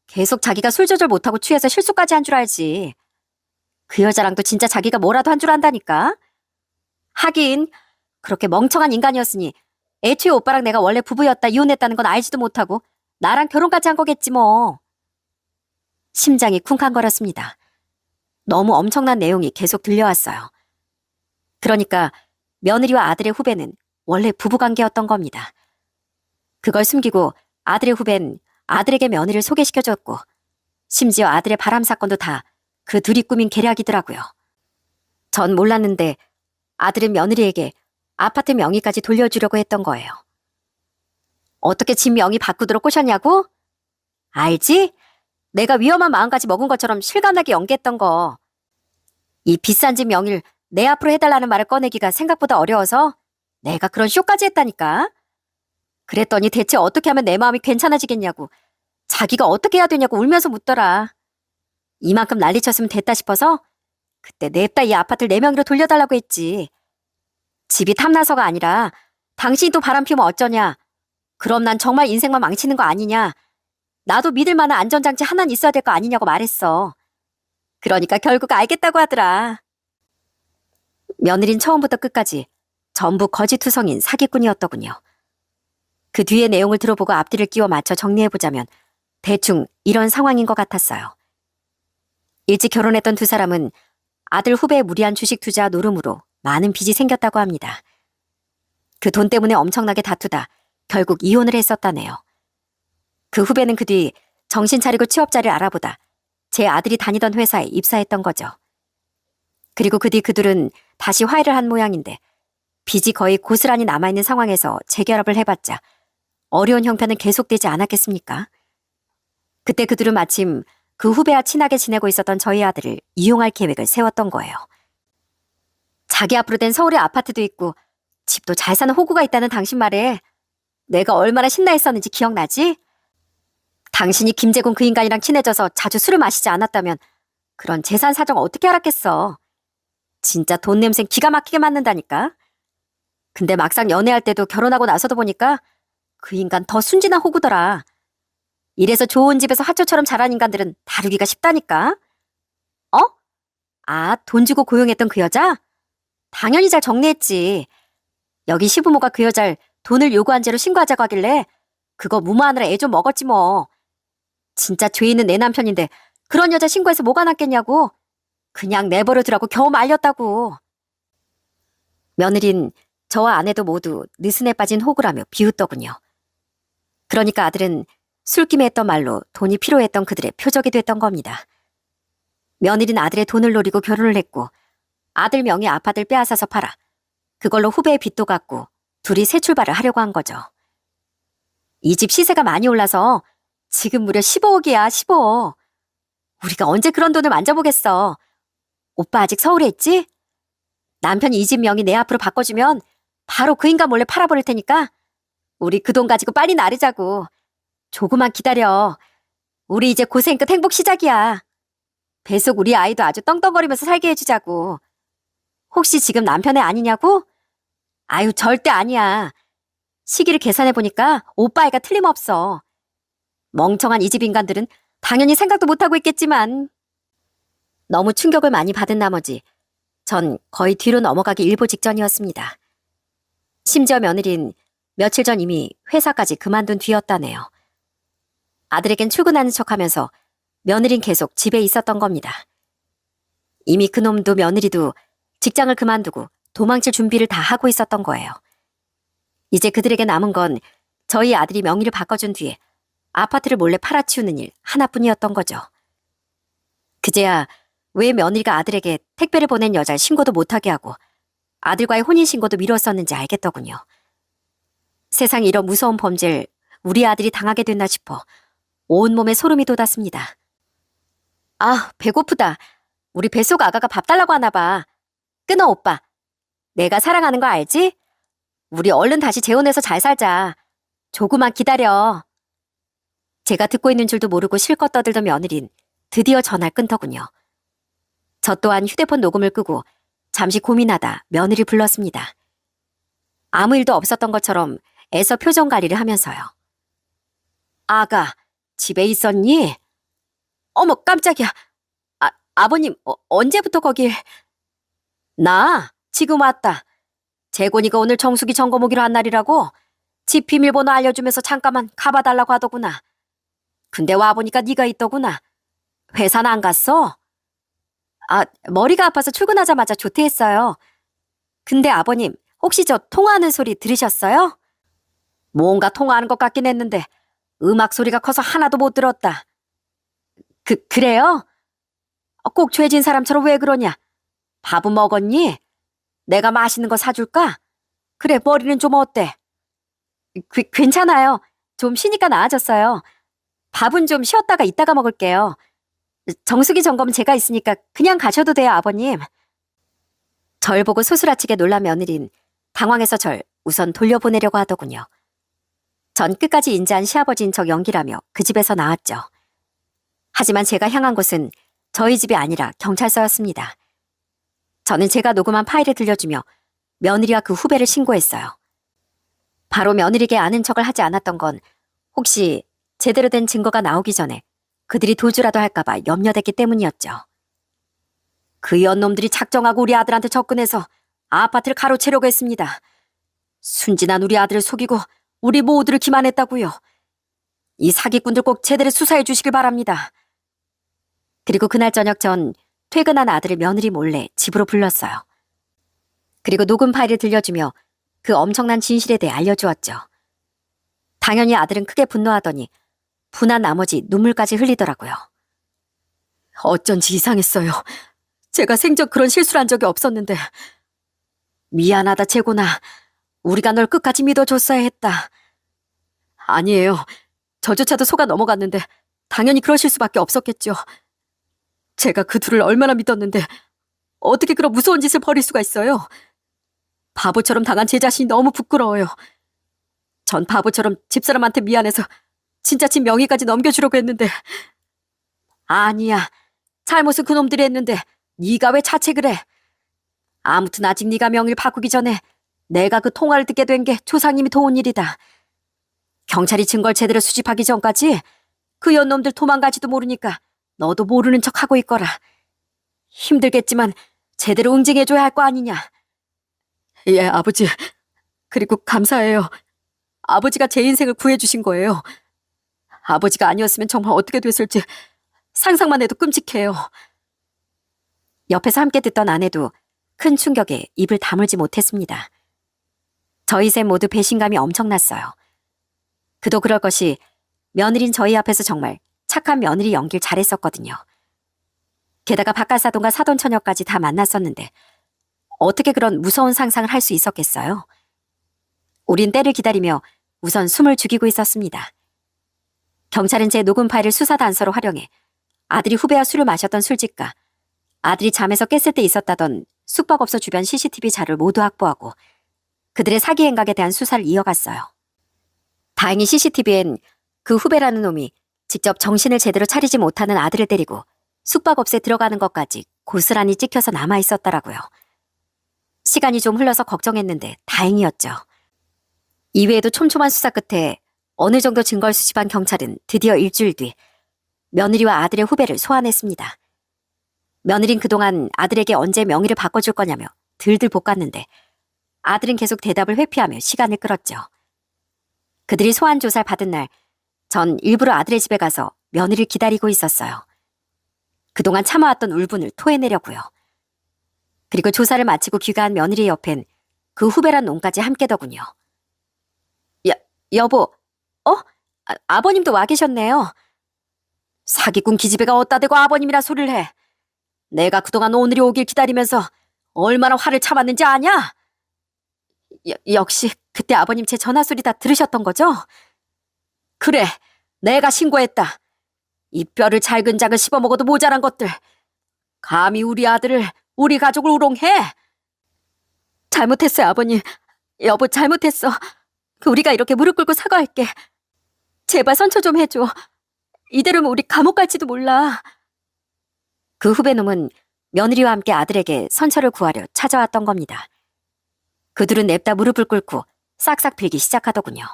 계속 자기가 술 조절 못하고 취해서 실수까지 한 줄 알지. 그 여자랑도 진짜 자기가 뭐라도 한 줄 안다니까? 하긴 그렇게 멍청한 인간이었으니 애초에 오빠랑 내가 원래 부부였다 이혼했다는 건 알지도 못하고 나랑 결혼까지 한 거겠지 뭐. 심장이 쿵쾅거렸습니다. 너무 엄청난 내용이 계속 들려왔어요. 그러니까 며느리와 아들의 후배는 원래 부부관계였던 겁니다. 그걸 숨기고 아들의 후배는 아들에게 며느리를 소개시켜줬고 심지어 아들의 바람 사건도 다 그 둘이 꾸민 계략이더라고요. 전 몰랐는데 아들은 며느리에게 아파트 명의까지 돌려주려고 했던 거예요. 어떻게 집 명의 바꾸도록 꼬셨냐고? 알지? 내가 위험한 마음까지 먹은 것처럼 실감나게 연기했던 거. 이 비싼 집 명의를 내 앞으로 해달라는 말을 꺼내기가 생각보다 어려워서 내가 그런 쇼까지 했다니까. 그랬더니 대체 어떻게 하면 내 마음이 괜찮아지겠냐고 자기가 어떻게 해야 되냐고 울면서 묻더라. 이만큼 난리쳤으면 됐다 싶어서 그때 냅다 이 아파트를 내 명의로 돌려달라고 했지. 집이 탐나서가 아니라 당신이 또 바람 피우면 어쩌냐. 그럼 난 정말 인생만 망치는 거 아니냐. 나도 믿을 만한 안전장치 하나는 있어야 될 거 아니냐고 말했어. 그러니까 결국 알겠다고 하더라. 며느린 처음부터 끝까지 전부 거짓투성인 사기꾼이었더군요. 그 뒤의 내용을 들어보고 앞뒤를 끼워 맞춰 정리해보자면 대충 이런 상황인 것 같았어요. 일찍 결혼했던 두 사람은 아들 후배의 무리한 주식 투자 노름으로 많은 빚이 생겼다고 합니다. 그 돈 때문에 엄청나게 다투다 결국 이혼을 했었다네요. 그 후배는 그 뒤 정신 차리고 취업 자리를 알아보다 제 아들이 다니던 회사에 입사했던 거죠. 그리고 그 뒤 그들은 다시 화해를 한 모양인데 빚이 거의 고스란히 남아있는 상황에서 재결합을 해봤자 어려운 형편은 계속되지 않았겠습니까? 그때 그들은 마침 그 후배와 친하게 지내고 있었던 저희 아들을 이용할 계획을 세웠던 거예요. 자기 앞으로 된 서울에 아파트도 있고 집도 잘 사는 호구가 있다는 당신 말에 내가 얼마나 신나했었는지 기억나지? 당신이 김재곤 그 인간이랑 친해져서 자주 술을 마시지 않았다면 그런 재산 사정 어떻게 알았겠어. 진짜 돈 냄새는 기가 막히게 맡는다니까. 근데 막상 연애할 때도 결혼하고 나서도 보니까 그 인간 더 순진한 호구더라. 이래서 좋은 집에서 화초처럼 자란 인간들은 다루기가 쉽다니까. 돈 주고 고용했던 그 여자? 당연히 잘 정리했지. 여기 시부모가 그 여자를 돈을 요구한 죄로 신고하자고 하길래 그거 무마하느라 애 좀 먹었지 뭐. 진짜 죄 있는 내 남편인데 그런 여자 신고해서 뭐가 낫겠냐고. 그냥 내버려 두라고 겨우 말렸다고. 며느린 저와 아내도 모두 느슨해 빠진 호구라며 비웃더군요. 그러니까 아들은 술김에 했던 말로 돈이 필요했던 그들의 표적이 됐던 겁니다. 며느리는 아들의 돈을 노리고 결혼을 했고 아들 명의 아파트를 빼앗아서 팔아 그걸로 후배의 빚도 갚고 둘이 새 출발을 하려고 한 거죠. 이 집 시세가 많이 올라서 지금 무려 15억이야, 15억. 우리가 언제 그런 돈을 만져보겠어. 오빠 아직 서울에 있지? 남편이 이 집 명의 내 앞으로 바꿔주면 바로 그 인간 몰래 팔아버릴 테니까 우리 그 돈 가지고 빨리 나르자고. 조금만 기다려. 우리 이제 고생 끝 행복 시작이야. 배속 우리 아이도 아주 떵떵거리면서 살게 해주자고. 혹시 지금 남편애 아니냐고? 아유, 절대 아니야. 시기를 계산해보니까 오빠 아이가 틀림없어. 멍청한 이 집 인간들은 당연히 생각도 못하고 있겠지만. 너무 충격을 많이 받은 나머지 전 거의 뒤로 넘어가기 일보 직전이었습니다. 심지어 며느린 며칠 전 이미 회사까지 그만둔 뒤였다네요. 아들에겐 출근하는 척하면서 며느린 계속 집에 있었던 겁니다. 이미 그놈도 며느리도 직장을 그만두고 도망칠 준비를 다 하고 있었던 거예요. 이제 그들에게 남은 건 저희 아들이 명의를 바꿔준 뒤에 아파트를 몰래 팔아치우는 일 하나뿐이었던 거죠. 그제야 왜 며느리가 아들에게 택배를 보낸 여자를 신고도 못하게 하고 아들과의 혼인신고도 미뤘었는지 알겠더군요. 세상에 이런 무서운 범죄를 우리 아들이 당하게 됐나 싶어 온몸에 소름이 돋았습니다. 아, 배고프다. 우리 뱃속 아가가 밥 달라고 하나 봐. 끊어, 오빠. 내가 사랑하는 거 알지? 우리 얼른 다시 재혼해서 잘 살자. 조금만 기다려. 제가 듣고 있는 줄도 모르고 실컷 떠들던 며느린 드디어 전화를 끊더군요. 저 또한 휴대폰 녹음을 끄고 잠시 고민하다 며느리 불렀습니다. 아무 일도 없었던 것처럼 애써 표정 관리를 하면서요. 아가, 집에 있었니? 어머, 깜짝이야. 아버님, 언제부터 거길? 나, 지금 왔다. 재곤이가 오늘 정수기 점검 오기로 한 날이라고 집 비밀번호 알려주면서 잠깐만 가봐달라고 하더구나. 근데 와보니까 네가 있더구나. 회사는 안 갔어? 아, 머리가 아파서 출근하자마자 조퇴했어요. 근데 아버님, 혹시 저 통화하는 소리 들으셨어요? 뭔가 통화하는 것 같긴 했는데 음악 소리가 커서 하나도 못 들었다. 그래요? 꼭 죄진 사람처럼 왜 그러냐? 밥은 먹었니? 내가 맛있는 거 사줄까? 그래, 머리는 좀 어때? 괜찮아요. 좀 쉬니까 나아졌어요. 밥은 좀 쉬었다가 이따가 먹을게요. 정수기 점검은 제가 있으니까 그냥 가셔도 돼요, 아버님. 절 보고 소스라치게 놀란 며느린 당황해서 절 우선 돌려보내려고 하더군요. 전 끝까지 인자한 시아버지인 척 연기라며 그 집에서 나왔죠. 하지만 제가 향한 곳은 저희 집이 아니라 경찰서였습니다. 저는 제가 녹음한 파일을 들려주며 며느리와 그 후배를 신고했어요. 바로 며느리에게 아는 척을 하지 않았던 건 혹시 제대로 된 증거가 나오기 전에 그들이 도주라도 할까봐 염려됐기 때문이었죠. 그 연놈들이 작정하고 우리 아들한테 접근해서 아파트를 가로채려고 했습니다. 순진한 우리 아들을 속이고 우리 모두를 기만했다고요. 이 사기꾼들 꼭 제대로 수사해 주시길 바랍니다. 그리고 그날 저녁 전 퇴근한 아들을 며느리 몰래 집으로 불렀어요. 그리고 녹음 파일을 들려주며 그 엄청난 진실에 대해 알려주었죠. 당연히 아들은 크게 분노하더니 분한 나머지 눈물까지 흘리더라고요. 어쩐지 이상했어요. 제가 생전 그런 실수를 한 적이 없었는데. 미안하다, 재곤아. 우리가 널 끝까지 믿어줬어야 했다. 아니에요. 저조차도 속아 넘어갔는데 당연히 그러실 수밖에 없었겠죠. 제가 그 둘을 얼마나 믿었는데 어떻게 그런 무서운 짓을 벌일 수가 있어요? 바보처럼 당한 제 자신이 너무 부끄러워요. 전 바보처럼 집사람한테 미안해서 진짜 집 명의까지 넘겨주려고 했는데. 아니야. 잘못은 그놈들이 했는데 네가 왜 자책을 해? 아무튼 아직 네가 명의를 바꾸기 전에 내가 그 통화를 듣게 된 게 조상님이 도운 일이다. 경찰이 증거를 제대로 수집하기 전까지 그 연놈들 도망가지도 모르니까 너도 모르는 척하고 있거라. 힘들겠지만 제대로 응징해줘야 할 거 아니냐. 예, 아버지. 그리고 감사해요. 아버지가 제 인생을 구해주신 거예요. 아버지가 아니었으면 정말 어떻게 됐을지 상상만 해도 끔찍해요. 옆에서 함께 듣던 아내도 큰 충격에 입을 다물지 못했습니다. 저희 셋 모두 배신감이 엄청났어요. 그도 그럴 것이 며느린 저희 앞에서 정말 착한 며느리 연기를 잘했었거든요. 게다가 바깥사돈과 사돈처녀까지 다 만났었는데 어떻게 그런 무서운 상상을 할 수 있었겠어요? 우린 때를 기다리며 우선 숨을 죽이고 있었습니다. 경찰은 제 녹음 파일을 수사 단서로 활용해 아들이 후배와 술을 마셨던 술집과 아들이 잠에서 깼을 때 있었다던 숙박업소 주변 CCTV 자료를 모두 확보하고 그들의 사기 행각에 대한 수사를 이어갔어요. 다행히 CCTV엔 그 후배라는 놈이 직접 정신을 제대로 차리지 못하는 아들을 데리고 숙박업소에 들어가는 것까지 고스란히 찍혀서 남아있었더라고요. 시간이 좀 흘러서 걱정했는데 다행이었죠. 이외에도 촘촘한 수사 끝에 어느 정도 증거를 수집한 경찰은 드디어 일주일 뒤 며느리와 아들의 후배를 소환했습니다. 며느린 그동안 아들에게 언제 명의를 바꿔줄 거냐며 들들 볶았는데 아들은 계속 대답을 회피하며 시간을 끌었죠. 그들이 소환 조사를 받은 날, 전 일부러 아들의 집에 가서 며느리를 기다리고 있었어요. 그동안 참아왔던 울분을 토해내려고요. 그리고 조사를 마치고 귀가한 며느리 옆엔 그 후배란 놈까지 함께더군요. 여보, 아버님도 와 계셨네요. 사기꾼 기집애가 어디다 대고 아버님이라 소리를 해. 내가 그동안 오늘이 오길 기다리면서 얼마나 화를 참았는지 아냐? 역시 그때 아버님 제 전화 소리 다 들으셨던 거죠? 그래, 내가 신고했다. 이 뼈를 잘근잘근 씹어먹어도 모자란 것들. 감히 우리 아들을, 우리 가족을 우롱해? 잘못했어요, 아버님. 여보, 잘못했어. 우리가 이렇게 무릎 꿇고 사과할게. 제발 선처 좀 해줘. 이대로면 우리 감옥 갈지도 몰라. 그 후배놈은 며느리와 함께 아들에게 선처를 구하려 찾아왔던 겁니다. 그들은 냅다 무릎을 꿇고 싹싹 빌기 시작하더군요.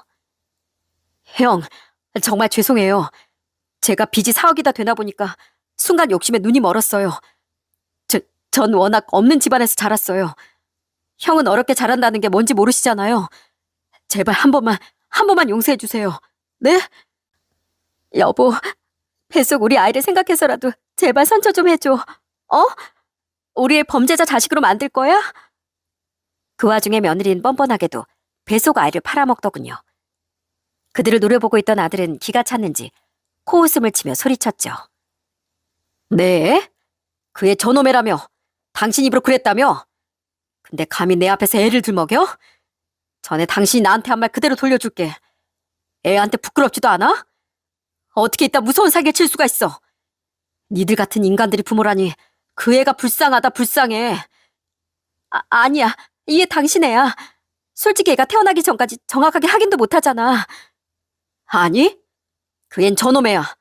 형, 정말 죄송해요. 제가 빚이 4억이다 되나 보니까 순간 욕심에 눈이 멀었어요. 전 워낙 없는 집안에서 자랐어요. 형은 어렵게 자란다는 게 뭔지 모르시잖아요. 제발 한 번만 용서해 주세요. 네? 여보, 뱃속 우리 아이를 생각해서라도 제발 선처 좀 해줘. 우리의 범죄자 자식으로 만들 거야? 그 와중에 며느리는 뻔뻔하게도 뱃속 아이를 팔아먹더군요. 그들을 노려보고 있던 아들은 기가 찼는지 코웃음을 치며 소리쳤죠. 네? 그의 저놈애라며? 당신 입으로 그랬다며? 근데 감히 내 앞에서 애를 들먹여? 전에 당신이 나한테 한 말 그대로 돌려줄게. 애한테 부끄럽지도 않아? 어떻게 이따 무서운 사기를 칠 수가 있어? 니들 같은 인간들이 부모라니 그 애가 불쌍하다 불쌍해. 아니야. 이게 당신 애야. 솔직히 애가 태어나기 전까지 정확하게 확인도 못하잖아. 아니? 그 앤 저놈 애야.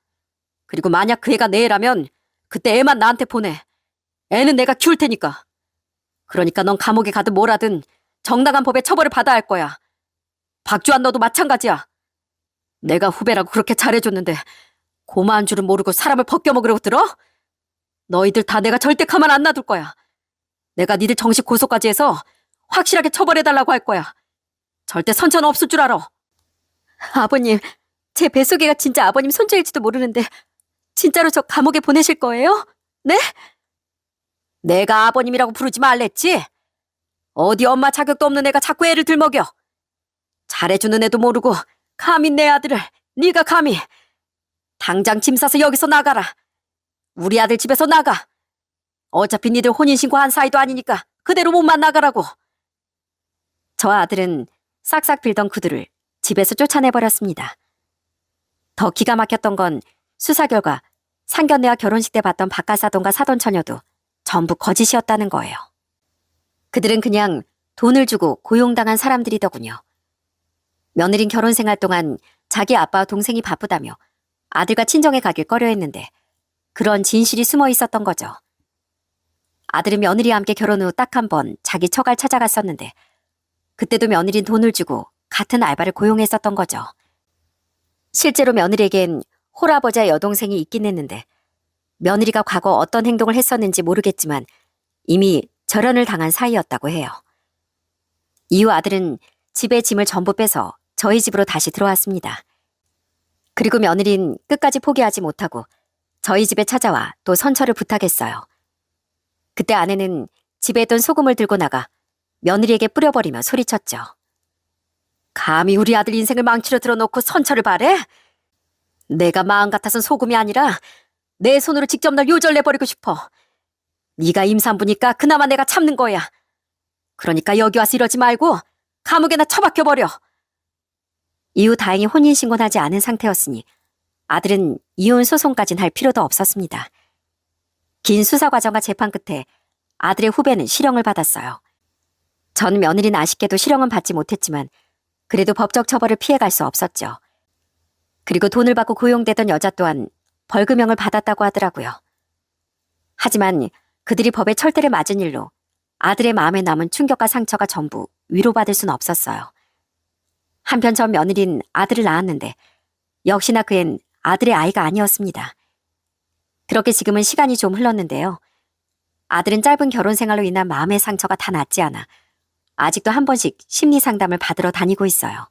그리고 만약 그 애가 내 애라면 그때 애만 나한테 보내. 애는 내가 키울 테니까. 그러니까 넌 감옥에 가든 뭐라든 정당한 법의 처벌을 받아야 할 거야. 박주환 너도 마찬가지야. 내가 후배라고 그렇게 잘해줬는데 고마운 줄은 모르고 사람을 벗겨먹으려고 들어? 너희들 다 내가 절대 가만 안 놔둘 거야. 내가 니들 정식 고소까지 해서 확실하게 처벌해달라고 할 거야. 절대 선처는 없을 줄 알아. 아버님, 제 뱃속애가 진짜 아버님 손주일지도 모르는데 진짜로 저 감옥에 보내실 거예요? 네? 내가 아버님이라고 부르지 말랬지? 어디 엄마 자격도 없는 애가 자꾸 애를 들먹여. 잘해주는 애도 모르고 감히 내 아들을, 네가 감히. 당장 짐 싸서 여기서 나가라. 우리 아들 집에서 나가. 어차피 니들 혼인신고한 사이도 아니니까 그대로 몸만 나가라고. 저 아들은 싹싹 빌던 그들을 집에서 쫓아내버렸습니다. 더 기가 막혔던 건 수사 결과 상견례와 결혼식 때 봤던 바깥사돈과 사돈처녀도 전부 거짓이었다는 거예요. 그들은 그냥 돈을 주고 고용당한 사람들이더군요. 며느린 결혼 생활 동안 자기 아빠와 동생이 바쁘다며 아들과 친정에 가길 꺼려했는데 그런 진실이 숨어 있었던 거죠. 아들은 며느리와 함께 결혼 후 딱 한 번 자기 처갈 찾아갔었는데 그때도 며느린 돈을 주고 같은 알바를 고용했었던 거죠. 실제로 며느리에겐 홀아버지와 여동생이 있긴 했는데 며느리가 과거 어떤 행동을 했었는지 모르겠지만 이미 절연을 당한 사이였다고 해요. 이후 아들은 집에 짐을 전부 빼서 저희 집으로 다시 들어왔습니다. 그리고 며느린 끝까지 포기하지 못하고 저희 집에 찾아와 또 선처를 부탁했어요. 그때 아내는 집에 있던 소금을 들고 나가 며느리에게 뿌려버리며 소리쳤죠. 감히 우리 아들 인생을 망치려 들어놓고 선처를 바래? 내가 마음 같아선 소금이 아니라 내 손으로 직접 널 요절내버리고 싶어. 네가 임산부니까 그나마 내가 참는 거야. 그러니까 여기 와서 이러지 말고 감옥에나 처박혀버려. 이후 다행히 혼인신고는 하지 않은 상태였으니 아들은 이혼 소송까진 할 필요도 없었습니다. 긴 수사 과정과 재판 끝에 아들의 후배는 실형을 받았어요. 전 며느리는 아쉽게도 실형은 받지 못했지만 그래도 법적 처벌을 피해갈 수 없었죠. 그리고 돈을 받고 고용되던 여자 또한 벌금형을 받았다고 하더라고요. 하지만 그들이 법의 철퇴를 맞은 일로 아들의 마음에 남은 충격과 상처가 전부 위로받을 수는 없었어요. 한편 전 며느린 아들을 낳았는데 역시나 그엔 아들의 아이가 아니었습니다. 그렇게 지금은 시간이 좀 흘렀는데요. 아들은 짧은 결혼 생활로 인한 마음의 상처가 다 낫지 않아 아직도 한 번씩 심리 상담을 받으러 다니고 있어요.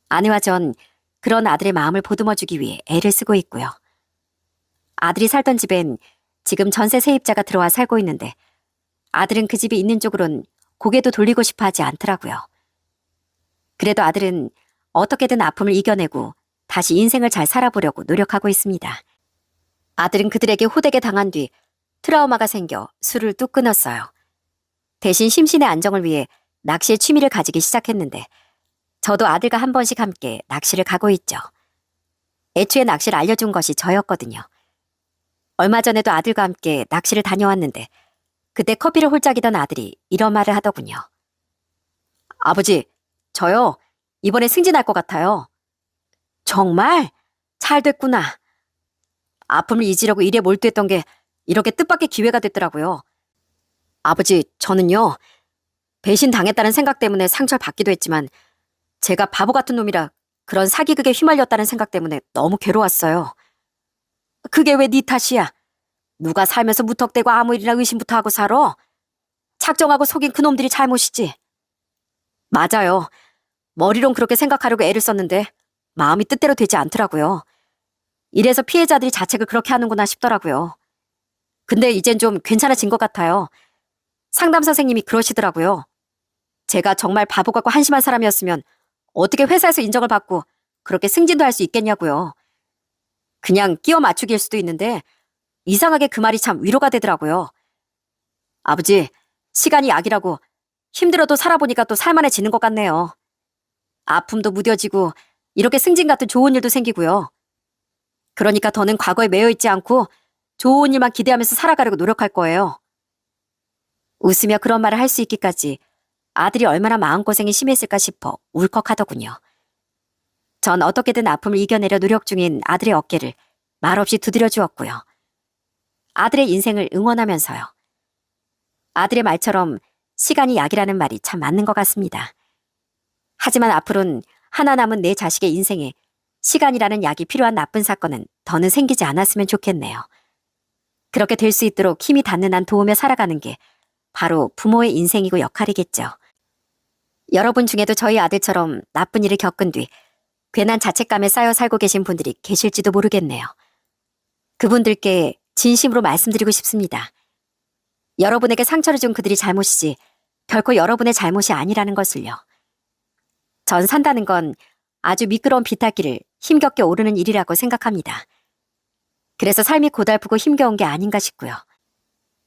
아내와 전 그런 아들의 마음을 보듬어주기 위해 애를 쓰고 있고요. 아들이 살던 집엔 지금 전세 세입자가 들어와 살고 있는데 아들은 그 집이 있는 쪽으론 고개도 돌리고 싶어 하지 않더라고요. 그래도 아들은 어떻게든 아픔을 이겨내고 다시 인생을 잘 살아보려고 노력하고 있습니다. 아들은 그들에게 호되게 당한 뒤 트라우마가 생겨 술을 뚝 끊었어요. 대신 심신의 안정을 위해 낚시의 취미를 가지기 시작했는데 저도 아들과 한 번씩 함께 낚시를 가고 있죠. 애초에 낚시를 알려준 것이 저였거든요. 얼마 전에도 아들과 함께 낚시를 다녀왔는데 그때 커피를 홀짝이던 아들이 이런 말을 하더군요. 아버지, 저요. 이번에 승진할 것 같아요. 정말? 잘 됐구나. 아픔을 잊으려고 일에 몰두했던 게 이렇게 뜻밖의 기회가 됐더라고요. 아버지, 저는요. 배신당했다는 생각 때문에 상처를 받기도 했지만 제가 바보 같은 놈이라 그런 사기극에 휘말렸다는 생각 때문에 너무 괴로웠어요. 그게 왜 네 탓이야? 누가 살면서 무턱대고 아무 일이나 의심부터 하고 살아? 착정하고 속인 그놈들이 잘못이지. 맞아요. 머리론 그렇게 생각하려고 애를 썼는데 마음이 뜻대로 되지 않더라고요. 이래서 피해자들이 자책을 그렇게 하는구나 싶더라고요. 근데 이젠 좀 괜찮아진 것 같아요. 상담 선생님이 그러시더라고요. 제가 정말 바보 같고 한심한 사람이었으면 어떻게 회사에서 인정을 받고 그렇게 승진도 할 수 있겠냐고요. 그냥 끼워 맞추기일 수도 있는데 이상하게 그 말이 참 위로가 되더라고요. 아버지, 시간이 약이라고 힘들어도 살아보니까 또 살만해지는 것 같네요. 아픔도 무뎌지고 이렇게 승진 같은 좋은 일도 생기고요. 그러니까 더는 과거에 매여 있지 않고 좋은 일만 기대하면서 살아가려고 노력할 거예요. 웃으며 그런 말을 할 수 있기까지 아들이 얼마나 마음고생이 심했을까 싶어 울컥하더군요. 전 어떻게든 아픔을 이겨내려 노력 중인 아들의 어깨를 말없이 두드려 주었고요. 아들의 인생을 응원하면서요. 아들의 말처럼 시간이 약이라는 말이 참 맞는 것 같습니다. 하지만 앞으로는 하나 남은 내 자식의 인생에 시간이라는 약이 필요한 나쁜 사건은 더는 생기지 않았으면 좋겠네요. 그렇게 될 수 있도록 힘이 닿는 한 도우며 살아가는 게 바로 부모의 인생이고 역할이겠죠. 여러분 중에도 저희 아들처럼 나쁜 일을 겪은 뒤 괜한 자책감에 쌓여 살고 계신 분들이 계실지도 모르겠네요. 그분들께 진심으로 말씀드리고 싶습니다. 여러분에게 상처를 준 그들이 잘못이지 결코 여러분의 잘못이 아니라는 것을요. 전 산다는 건 아주 미끄러운 비탈길을 힘겹게 오르는 일이라고 생각합니다. 그래서 삶이 고달프고 힘겨운 게 아닌가 싶고요.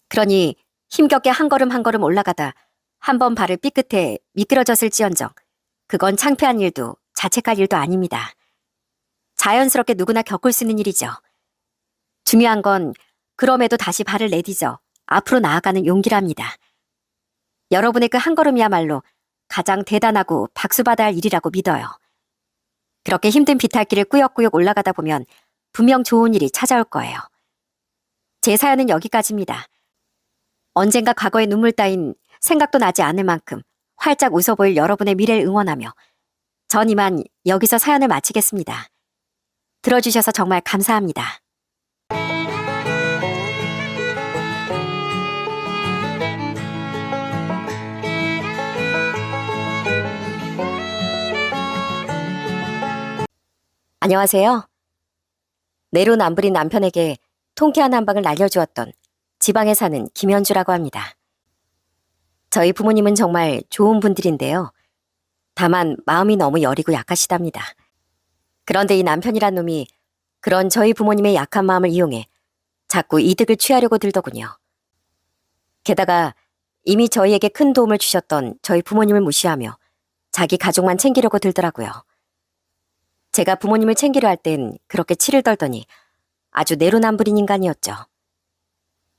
그러니 힘겹게 한 걸음 한 걸음 올라가다 한 번 발을 삐끗해 미끄러졌을지언정 그건 창피한 일도 자책할 일도 아닙니다. 자연스럽게 누구나 겪을 수 있는 일이죠. 중요한 건 그럼에도 다시 발을 내디뎌 앞으로 나아가는 용기랍니다. 여러분의 그 한 걸음이야말로 가장 대단하고 박수받아야 할 일이라고 믿어요. 그렇게 힘든 비탈길을 꾸역꾸역 올라가다 보면 분명 좋은 일이 찾아올 거예요. 제 사연은 여기까지입니다. 언젠가 과거의 눈물 따윈 생각도 나지 않을 만큼 활짝 웃어 보일 여러분의 미래를 응원하며 전 이만 여기서 사연을 마치겠습니다. 들어주셔서 정말 감사합니다. 안녕하세요. 내로남불인 남편에게 통쾌한 한방을 날려주었던 지방에 사는 김현주라고 합니다. 저희 부모님은 정말 좋은 분들인데요. 다만 마음이 너무 여리고 약하시답니다. 그런데 이 남편이란 놈이 그런 저희 부모님의 약한 마음을 이용해 자꾸 이득을 취하려고 들더군요. 게다가 이미 저희에게 큰 도움을 주셨던 저희 부모님을 무시하며 자기 가족만 챙기려고 들더라고요. 제가 부모님을 챙기려 할 땐 그렇게 치를 떨더니 아주 내로남불인 인간이었죠.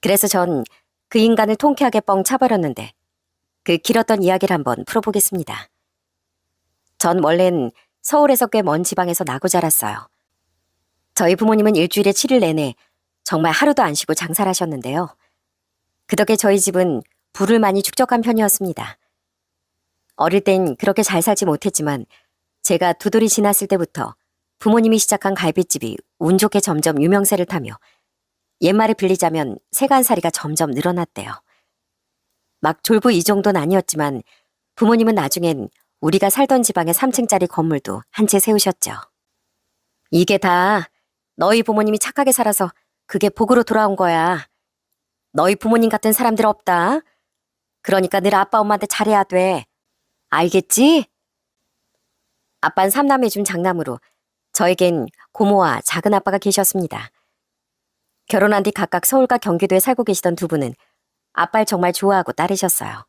그래서 전 그 인간을 통쾌하게 뻥 차버렸는데 그 길었던 이야기를 한번 풀어보겠습니다. 전 원래는 서울에서 꽤 먼 지방에서 나고 자랐어요. 저희 부모님은 일주일에 7일 내내 정말 하루도 안 쉬고 장사를 하셨는데요. 그 덕에 저희 집은 부를 많이 축적한 편이었습니다. 어릴 땐 그렇게 잘 살지 못했지만 제가 두 돌이 지났을 때부터 부모님이 시작한 갈빗집이 운 좋게 점점 유명세를 타며 옛말을 빌리자면 세간살이가 점점 늘어났대요. 막 졸부 이 정도는 아니었지만 부모님은 나중엔 우리가 살던 지방의 3층짜리 건물도 한 채 세우셨죠. 이게 다 너희 부모님이 착하게 살아서 그게 복으로 돌아온 거야. 너희 부모님 같은 사람들 없다. 그러니까 늘 아빠 엄마한테 잘해야 돼. 알겠지? 아빠는 삼남매 중 장남으로 저에겐 고모와 작은 아빠가 계셨습니다. 결혼한 뒤 각각 서울과 경기도에 살고 계시던 두 분은 아빠를 정말 좋아하고 따르셨어요.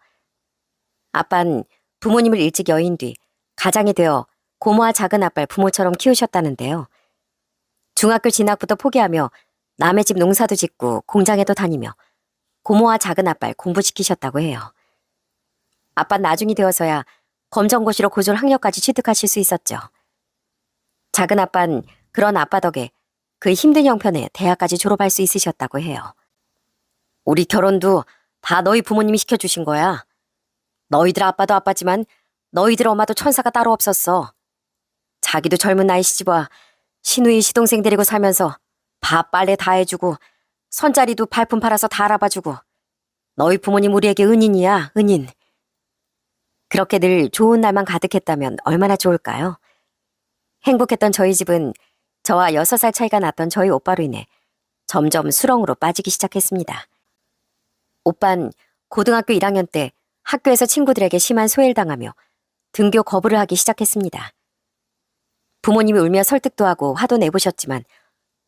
아빠는 부모님을 일찍 여인 뒤 가장이 되어 고모와 작은 아빠를 부모처럼 키우셨다는데요. 중학교 진학부터 포기하며 남의 집 농사도 짓고 공장에도 다니며 고모와 작은 아빠를 공부시키셨다고 해요. 아빠는 나중이 되어서야 검정고시로 고졸 학력까지 취득하실 수 있었죠. 작은 아빠는 그런 아빠 덕에 그 힘든 형편에 대학까지 졸업할 수 있으셨다고 해요. 우리 결혼도 다 너희 부모님이 시켜주신 거야. 너희들 아빠도 아빠지만 너희들 엄마도 천사가 따로 없었어. 자기도 젊은 나이 시집와 시누이 시동생 데리고 살면서 밥 빨래 다 해주고 선자리도 발품 팔아서 다 알아봐주고 너희 부모님 우리에게 은인이야, 은인. 그렇게 늘 좋은 날만 가득했다면 얼마나 좋을까요? 행복했던 저희 집은 저와 6살 차이가 났던 저희 오빠로 인해 점점 수렁으로 빠지기 시작했습니다. 오빤 고등학교 1학년 때 학교에서 친구들에게 심한 소외를 당하며 등교 거부를 하기 시작했습니다. 부모님이 울며 설득도 하고 화도 내보셨지만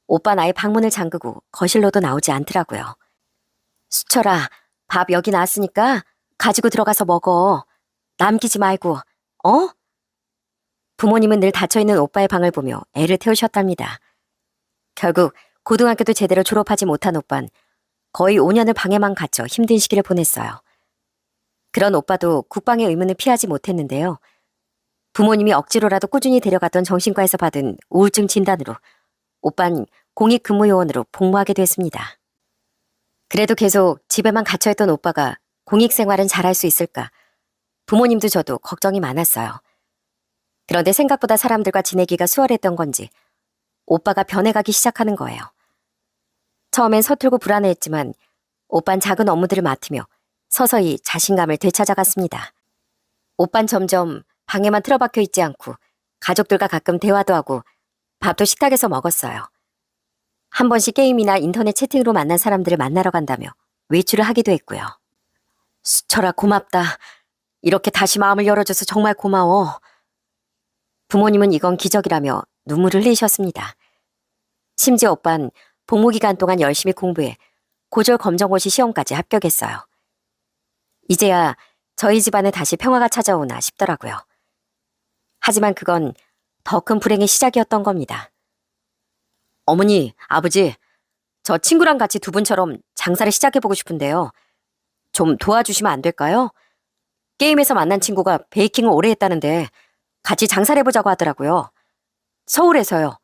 오빤 아예 방문을 잠그고 거실로도 나오지 않더라고요. 수철아, 밥 여기 나왔으니까 가지고 들어가서 먹어. 남기지 말고, 어? 부모님은 늘 닫혀있는 오빠의 방을 보며 애를 태우셨답니다. 결국 고등학교도 제대로 졸업하지 못한 오빤 거의 5년을 방에만 갇혀 힘든 시기를 보냈어요. 그런 오빠도 국방의 의무는 피하지 못했는데요. 부모님이 억지로라도 꾸준히 데려갔던 정신과에서 받은 우울증 진단으로 오빤 공익근무요원으로 복무하게 됐습니다. 그래도 계속 집에만 갇혀있던 오빠가 공익생활은 잘할 수 있을까? 부모님도 저도 걱정이 많았어요. 그런데 생각보다 사람들과 지내기가 수월했던 건지 오빠가 변해가기 시작하는 거예요. 처음엔 서툴고 불안해했지만 오빤 작은 업무들을 맡으며 서서히 자신감을 되찾아갔습니다. 오빤 점점 방에만 틀어박혀 있지 않고 가족들과 가끔 대화도 하고 밥도 식탁에서 먹었어요. 한 번씩 게임이나 인터넷 채팅으로 만난 사람들을 만나러 간다며 외출을 하기도 했고요. 수철아, 고맙다. 이렇게 다시 마음을 열어줘서 정말 고마워. 부모님은 이건 기적이라며 눈물을 흘리셨습니다. 심지어 오빤 복무 기간 동안 열심히 공부해 고졸 검정고시 시험까지 합격했어요. 이제야 저희 집안에 다시 평화가 찾아오나 싶더라고요. 하지만 그건 더 큰 불행의 시작이었던 겁니다. 어머니, 아버지, 저 친구랑 같이 두 분처럼 장사를 시작해보고 싶은데요. 좀 도와주시면 안 될까요? 게임에서 만난 친구가 베이킹을 오래 했다는데 같이 장사를 해보자고 하더라고요. 서울에서요.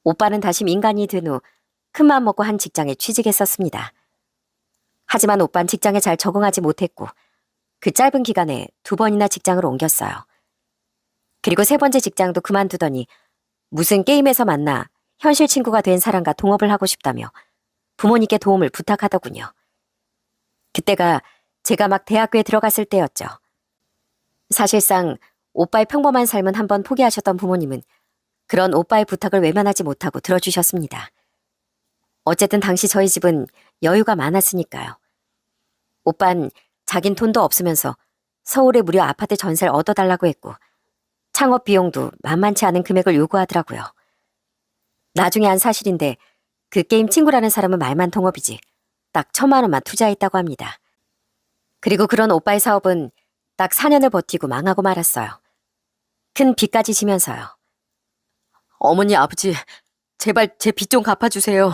오빠는 다시 민간인이 된 후 큰마음 먹고 한 직장에 취직했었습니다. 하지만 오빠는 직장에 잘 적응하지 못했고 그 짧은 기간에 2번이나 직장을 옮겼어요. 그리고 3번째 직장도 그만두더니 무슨 게임에서 만나 현실 친구가 된 사람과 동업을 하고 싶다며 부모님께 도움을 부탁하더군요. 그때가 제가 막 대학교에 들어갔을 때였죠. 사실상 오빠의 평범한 삶은 한번 포기하셨던 부모님은 그런 오빠의 부탁을 외면하지 못하고 들어주셨습니다. 어쨌든 당시 저희 집은 여유가 많았으니까요. 오빤 자긴 돈도 없으면서 서울에 무려 아파트 전세를 얻어달라고 했고 창업 비용도 만만치 않은 금액을 요구하더라고요. 나중에 한 사실인데 그 게임 친구라는 사람은 말만 동업이지 딱 1,000만 원만 투자했다고 합니다. 그리고 그런 오빠의 사업은 딱 4년을 버티고 망하고 말았어요. 큰 빚까지 지면서요. 어머니, 아버지, 제발 제 빚 좀 갚아주세요.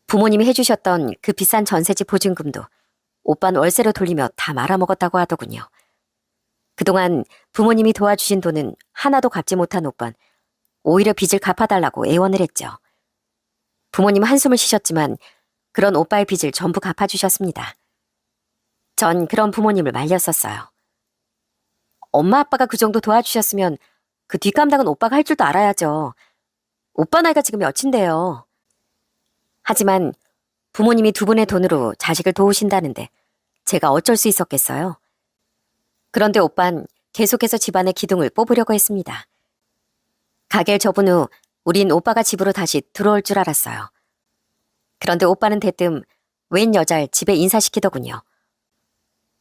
부모님이 해주셨던 그 비싼 전세집 보증금도 오빠는 월세로 돌리며 다 말아먹었다고 하더군요. 그동안 부모님이 도와주신 돈은 하나도 갚지 못한 오빠는 오히려 빚을 갚아달라고 애원을 했죠. 부모님 한숨을 쉬셨지만 그런 오빠의 빚을 전부 갚아주셨습니다. 전 그런 부모님을 말렸었어요. 엄마 아빠가 그 정도 도와주셨으면 그 뒷감당은 오빠가 할 줄도 알아야죠. 오빠 나이가 지금 몇인데요. 하지만 부모님이 2분의 돈으로 자식을 도우신다는데 제가 어쩔 수 있었겠어요? 그런데 오빤 계속해서 집안의 기둥을 뽑으려고 했습니다. 가게를 접은 후 우린 오빠가 집으로 다시 들어올 줄 알았어요. 그런데 오빠는 대뜸 웬 여자를 집에 인사시키더군요.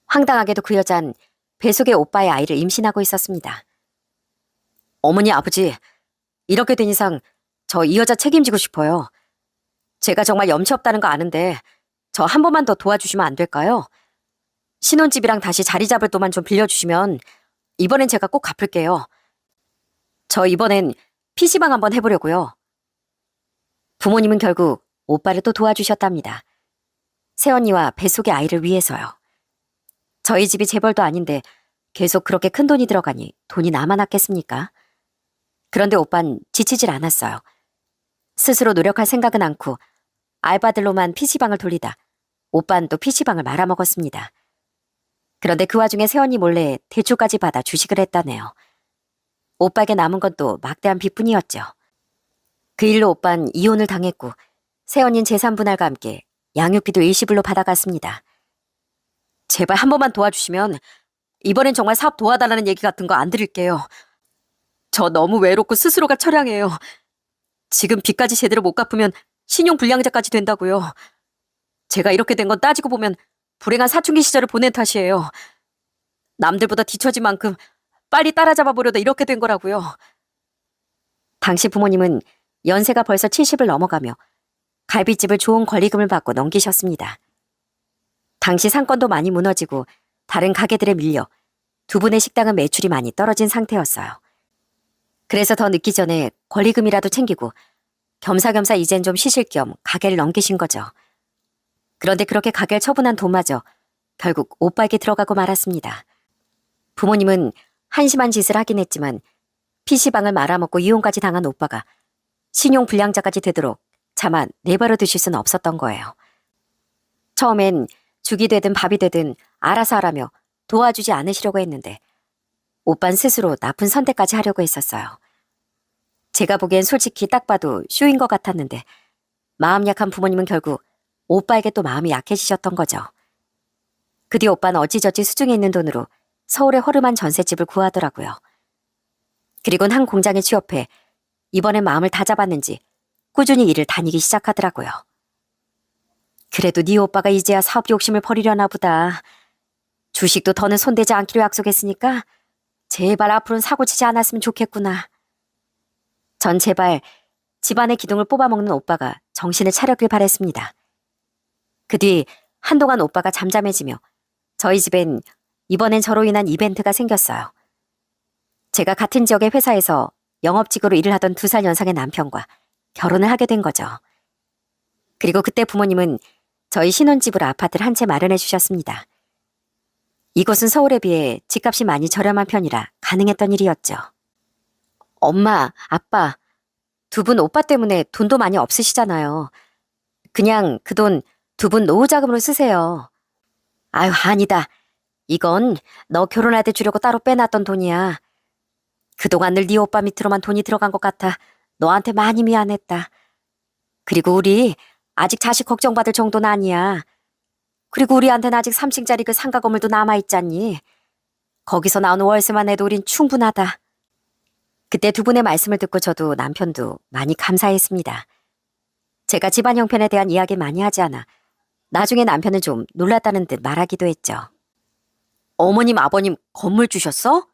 황당하게도 그 여잔 뱃속에 오빠의 아이를 임신하고 있었습니다. 어머니, 아버지, 이렇게 된 이상 저 이 여자 책임지고 싶어요. 제가 정말 염치 없다는 거 아는데 저 한 번만 더 도와주시면 안 될까요? 신혼집이랑 다시 자리 잡을 돈만 좀 빌려주시면 이번엔 제가 꼭 갚을게요. 저 이번엔 PC방 한번 해보려고요. 부모님은 결국 오빠를 또 도와주셨답니다. 새언니와 뱃속의 아이를 위해서요. 저희 집이 재벌도 아닌데 계속 그렇게 큰 돈이 들어가니 돈이 남아났겠습니까? 그런데 오빤 지치질 않았어요. 스스로 노력할 생각은 않고 알바들로만 PC방을 돌리다 오빤 또 PC방을 말아먹었습니다. 그런데 그 와중에 새언니 몰래 대출까지 받아 주식을 했다네요. 오빠에게 남은 건 또 막대한 빚뿐이었죠. 그 일로 오빤 이혼을 당했고 새언니는 재산 분할과 함께 양육비도 일시불로 받아갔습니다. 제발 한 번만 도와주시면 이번엔 정말 사업 도와달라는 얘기 같은 거 안 드릴게요. 저 너무 외롭고 스스로가 처량해요. 지금 빚까지 제대로 못 갚으면 신용불량자까지 된다고요. 제가 이렇게 된 건 따지고 보면 불행한 사춘기 시절을 보낸 탓이에요. 남들보다 뒤처진 만큼 빨리 따라잡아 보려다 이렇게 된 거라고요. 당시 부모님은 연세가 벌써 70을 넘어가며 갈비집을 좋은 권리금을 받고 넘기셨습니다. 당시 상권도 많이 무너지고 다른 가게들에 밀려 두 분의 식당은 매출이 많이 떨어진 상태였어요. 그래서 더 늦기 전에 권리금이라도 챙기고 겸사겸사 이젠 좀 쉬실 겸 가게를 넘기신 거죠. 그런데 그렇게 가게를 처분한 돈마저 결국 오빠에게 들어가고 말았습니다. 부모님은 한심한 짓을 하긴 했지만 PC방을 말아먹고 이혼까지 당한 오빠가 신용불량자까지 되도록 차마 내버려 두실 수는 없었던 거예요. 처음엔 죽이 되든 밥이 되든 알아서 하라며 도와주지 않으시려고 했는데 오빤 스스로 나쁜 선택까지 하려고 했었어요. 제가 보기엔 솔직히 딱 봐도 쇼인 것 같았는데 마음 약한 부모님은 결국 오빠에게 또 마음이 약해지셨던 거죠. 그 뒤 오빠는 어찌저찌 수중에 있는 돈으로 서울의 허름한 전셋집을 구하더라고요. 그리고는 한 공장에 취업해 이번엔 마음을 다잡았는지 꾸준히 일을 다니기 시작하더라고요. 그래도 네 오빠가 이제야 사업 욕심을 버리려나 보다. 주식도 더는 손대지 않기로 약속했으니까 제발 앞으로는 사고치지 않았으면 좋겠구나. 전 제발 집안의 기둥을 뽑아먹는 오빠가 정신을 차렸길 바랬습니다. 그 뒤 한동안 오빠가 잠잠해지며 저희 집엔 이번엔 저로 인한 이벤트가 생겼어요. 제가 같은 지역의 회사에서 영업직으로 일을 하던 2살 연상의 남편과 결혼을 하게 된 거죠. 그리고 그때 부모님은 저희 신혼집으로 아파트를 한 채 마련해 주셨습니다. 이곳은 서울에 비해 집값이 많이 저렴한 편이라 가능했던 일이었죠. 엄마, 아빠, 두 분 오빠 때문에 돈도 많이 없으시잖아요. 그냥 그 돈 두 분 노후 자금으로 쓰세요. 아유, 아니다. 이건 너 결혼할 때 주려고 따로 빼놨던 돈이야. 그동안 늘 네 오빠 밑으로만 돈이 들어간 것 같아 너한테 많이 미안했다. 그리고 우리 아직 자식 걱정받을 정도는 아니야. 그리고 우리한테는 아직 3층짜리 그 상가 건물도 남아있잖니. 거기서 나오는 월세만 해도 우린 충분하다. 그때 두 분의 말씀을 듣고 저도 남편도 많이 감사했습니다. 제가 집안 형편에 대한 이야기 많이 하지 않아 나중에 남편은 좀 놀랐다는 듯 말하기도 했죠. 어머님, 아버님 건물 주셨어?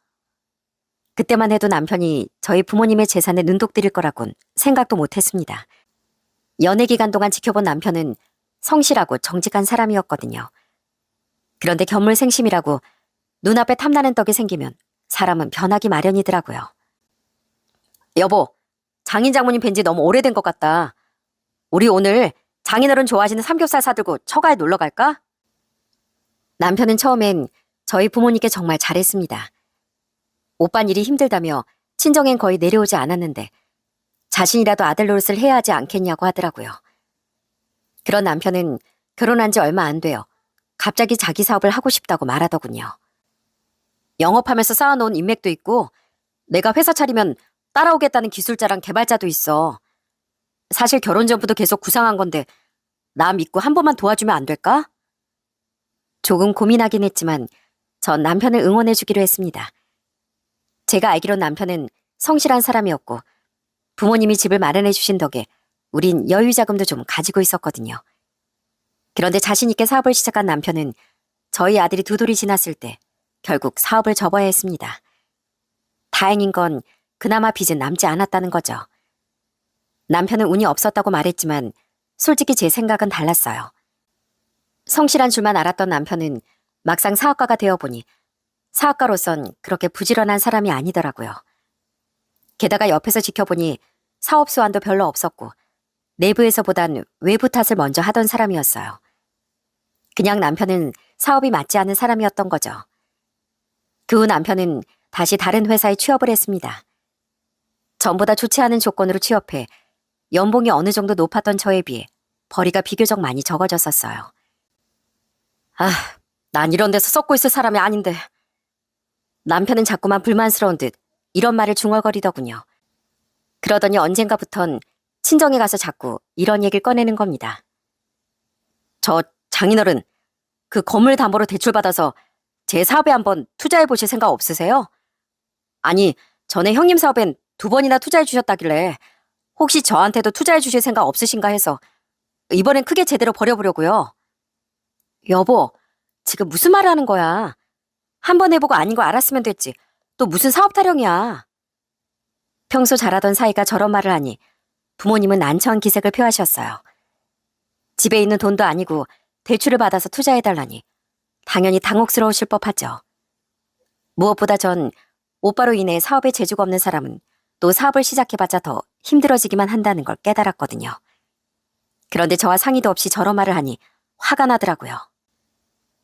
그때만 해도 남편이 저희 부모님의 재산에 눈독 들일 거라곤 생각도 못했습니다. 연애 기간 동안 지켜본 남편은 성실하고 정직한 사람이었거든요. 그런데 견물생심이라고 눈앞에 탐나는 떡이 생기면 사람은 변하기 마련이더라고요. 여보, 장인 장모님 뵌지 너무 오래된 것 같다. 우리 오늘 장인어른 좋아하시는 삼겹살 사들고 처가에 놀러 갈까? 남편은 처음엔 저희 부모님께 정말 잘했습니다. 오빤 일이 힘들다며 친정엔 거의 내려오지 않았는데 자신이라도 아들 노릇을 해야 하지 않겠냐고 하더라고요. 그런 남편은 결혼한 지 얼마 안 돼요. 갑자기 자기 사업을 하고 싶다고 말하더군요. 영업하면서 쌓아놓은 인맥도 있고 내가 회사 차리면 따라오겠다는 기술자랑 개발자도 있어. 사실 결혼 전부터 계속 구상한 건데 나 믿고 한 번만 도와주면 안 될까? 조금 고민하긴 했지만 전 남편을 응원해주기로 했습니다. 제가 알기론 남편은 성실한 사람이었고 부모님이 집을 마련해주신 덕에 우린 여유 자금도 좀 가지고 있었거든요. 그런데 자신 있게 사업을 시작한 남편은 저희 아들이 두 돌이 지났을 때 결국 사업을 접어야 했습니다. 다행인 건 그나마 빚은 남지 않았다는 거죠. 남편은 운이 없었다고 말했지만 솔직히 제 생각은 달랐어요. 성실한 줄만 알았던 남편은 막상 사업가가 되어보니 사업가로선 그렇게 부지런한 사람이 아니더라고요. 게다가 옆에서 지켜보니 사업 수완도 별로 없었고 내부에서보단 외부 탓을 먼저 하던 사람이었어요. 그냥 남편은 사업이 맞지 않은 사람이었던 거죠. 그 후 남편은 다시 다른 회사에 취업을 했습니다. 전보다 좋지 않은 조건으로 취업해 연봉이 어느 정도 높았던 저에 비해 벌이가 비교적 많이 적어졌었어요. 난 이런 데서 썩고 있을 사람이 아닌데. 남편은 자꾸만 불만스러운 듯 이런 말을 중얼거리더군요. 그러더니 언젠가부턴 친정에 가서 자꾸 이런 얘기를 꺼내는 겁니다. 저 장인어른, 그 건물 담보로 대출받아서 제 사업에 한번 투자해 보실 생각 없으세요? 아니, 전에 형님 사업엔 2번이나 투자해 주셨다길래 혹시 저한테도 투자해 주실 생각 없으신가 해서 이번엔 크게 제대로 벌여보려고요. 여보, 지금 무슨 말을 하는 거야? 한번 해보고 아닌 거 알았으면 됐지. 또 무슨 사업 타령이야. 평소 잘하던 사이가 저런 말을 하니 부모님은 난처한 기색을 표하셨어요. 집에 있는 돈도 아니고 대출을 받아서 투자해달라니 당연히 당혹스러우실 법하죠. 무엇보다 전 오빠로 인해 사업에 재주가 없는 사람은 또 사업을 시작해봤자 더 힘들어지기만 한다는 걸 깨달았거든요. 그런데 저와 상의도 없이 저런 말을 하니 화가 나더라고요.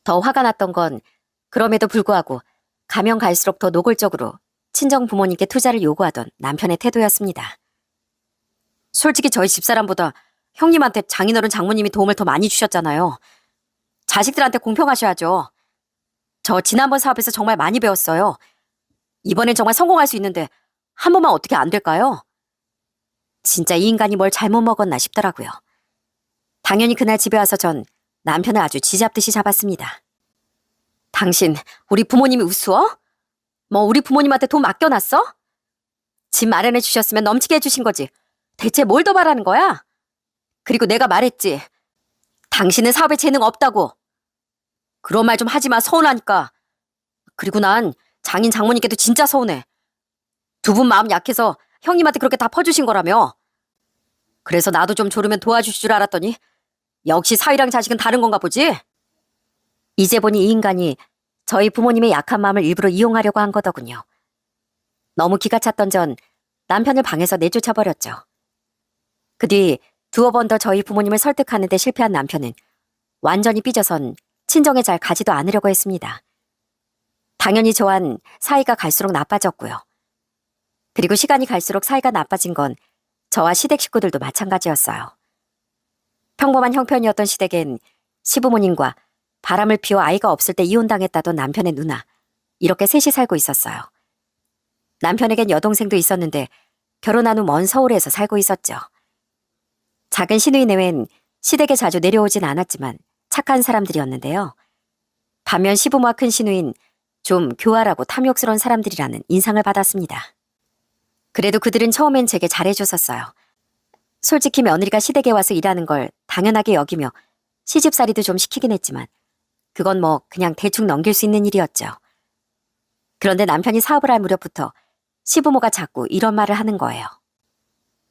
더 화가 났던 건 그럼에도 불구하고 가면 갈수록 더 노골적으로 친정 부모님께 투자를 요구하던 남편의 태도였습니다. 솔직히 저희 집사람보다 형님한테 장인어른 장모님이 도움을 더 많이 주셨잖아요. 자식들한테 공평하셔야죠. 저 지난번 사업에서 정말 많이 배웠어요. 이번엔 정말 성공할 수 있는데 한 번만 어떻게 안 될까요? 진짜 이 인간이 뭘 잘못 먹었나 싶더라고요. 당연히 그날 집에 와서 전 남편을 아주 쥐잡듯이 잡았습니다. 당신 우리 부모님이 우스워? 뭐 우리 부모님한테 돈 맡겨놨어? 집 마련해 주셨으면 넘치게 해주신 거지. 대체 뭘 더 바라는 거야? 그리고 내가 말했지. 당신은 사업에 재능 없다고. 그런 말 좀 하지 마, 서운하니까. 그리고 난 장인 장모님께도 진짜 서운해. 두 분 마음 약해서 형님한테 그렇게 다 퍼주신 거라며. 그래서 나도 좀 조르면 도와주실 줄 알았더니 역시 사위랑 자식은 다른 건가 보지? 이제 보니 이 인간이 저희 부모님의 약한 마음을 일부러 이용하려고 한 거더군요. 너무 기가 찼던 전 남편을 방에서 내쫓아버렸죠. 그 뒤 2번 더 저희 부모님을 설득하는 데 실패한 남편은 완전히 삐져선 친정에 잘 가지도 않으려고 했습니다. 당연히 저와는 사이가 갈수록 나빠졌고요. 그리고 시간이 갈수록 사이가 나빠진 건 저와 시댁 식구들도 마찬가지였어요. 평범한 형편이었던 시댁엔 시부모님과 바람을 피워 아이가 없을 때 이혼당했다던 남편의 누나, 이렇게 셋이 살고 있었어요. 남편에겐 여동생도 있었는데 결혼한 후 먼 서울에서 살고 있었죠. 작은 시누이 내외는 시댁에 자주 내려오진 않았지만 착한 사람들이었는데요. 반면 시부모와 큰 시누이는 좀 교활하고 탐욕스러운 사람들이라는 인상을 받았습니다. 그래도 그들은 처음엔 제게 잘해줬었어요. 솔직히 며느리가 시댁에 와서 일하는 걸 당연하게 여기며 시집살이도 좀 시키긴 했지만 그건 뭐 그냥 대충 넘길 수 있는 일이었죠. 그런데 남편이 사업을 할 무렵부터 시부모가 자꾸 이런 말을 하는 거예요.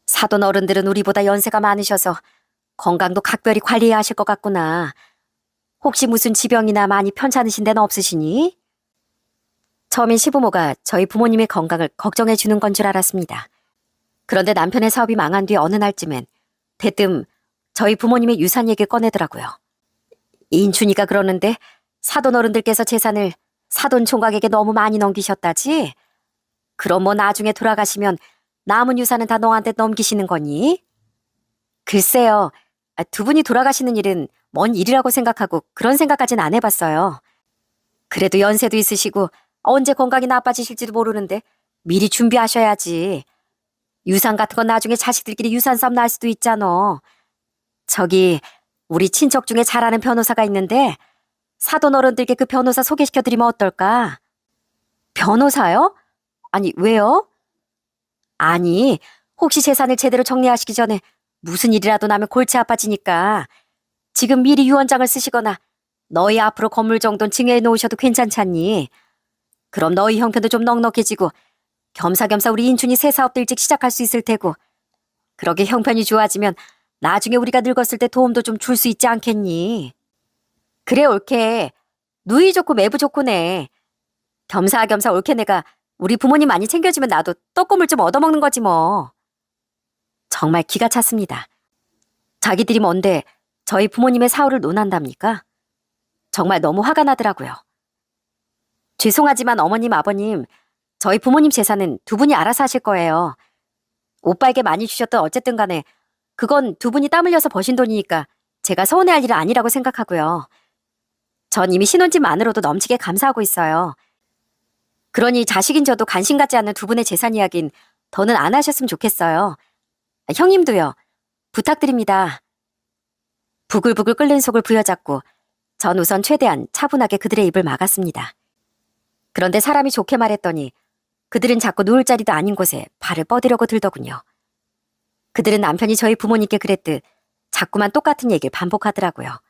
사돈 어른들은 우리보다 연세가 많으셔서 건강도 각별히 관리해야 하실 것 같구나. 혹시 무슨 지병이나 많이 편찮으신 데는 없으시니? 처음엔 시부모가 저희 부모님의 건강을 걱정해 주는 건 줄 알았습니다. 그런데 남편의 사업이 망한 뒤 어느 날쯤엔 대뜸 저희 부모님의 유산 얘기를 꺼내더라고요. 인춘이가 그러는데 사돈 어른들께서 재산을 사돈 총각에게 너무 많이 넘기셨다지? 그럼 뭐 나중에 돌아가시면 남은 유산은 다 너한테 넘기시는 거니? 글쎄요. 두 분이 돌아가시는 일은 먼 일이라고 생각하고 그런 생각까지는 안 해봤어요. 그래도 연세도 있으시고 언제 건강이 나빠지실지도 모르는데 미리 준비하셔야지. 유산 같은 건 나중에 자식들끼리 유산 싸움 날 수도 있잖아. 저기 우리 친척 중에 잘하는 변호사가 있는데 사돈 어른들께 그 변호사 소개시켜드리면 어떨까? 변호사요? 아니, 왜요? 아니, 혹시 재산을 제대로 정리하시기 전에 무슨 일이라도 나면 골치 아파지니까 지금 미리 유언장을 쓰시거나 너희 앞으로 건물 정도는 증여해 놓으셔도 괜찮잖니. 그럼 너희 형편도 좀 넉넉해지고 겸사겸사 우리 인춘이 새 사업도 일찍 시작할 수 있을 테고 그러게 형편이 좋아지면 나중에 우리가 늙었을 때 도움도 좀 줄 수 있지 않겠니? 그래 옳게. 누이 좋고 매부 좋고네. 겸사겸사 옳게 내가 우리 부모님 많이 챙겨주면 나도 떡고물 좀 얻어먹는 거지 뭐. 정말 기가 찼습니다. 자기들이 뭔데 저희 부모님의 사후를 논한답니까? 정말 너무 화가 나더라고요. 죄송하지만 어머님, 아버님, 저희 부모님 재산은 두 분이 알아서 하실 거예요. 오빠에게 많이 주셨던 어쨌든 간에 그건 두 분이 땀 흘려서 버신 돈이니까 제가 서운해할 일은 아니라고 생각하고요. 전 이미 신혼집만으로도 넘치게 감사하고 있어요. 그러니 자식인 저도 관심 갖지 않는 두 분의 재산 이야긴 더는 안 하셨으면 좋겠어요. 형님도요. 부탁드립니다. 부글부글 끓는 속을 부여잡고 전 우선 최대한 차분하게 그들의 입을 막았습니다. 그런데 사람이 좋게 말했더니 그들은 자꾸 누울 자리도 아닌 곳에 발을 뻗으려고 들더군요. 그들은 남편이 저희 부모님께 그랬듯 자꾸만 똑같은 얘기를 반복하더라고요.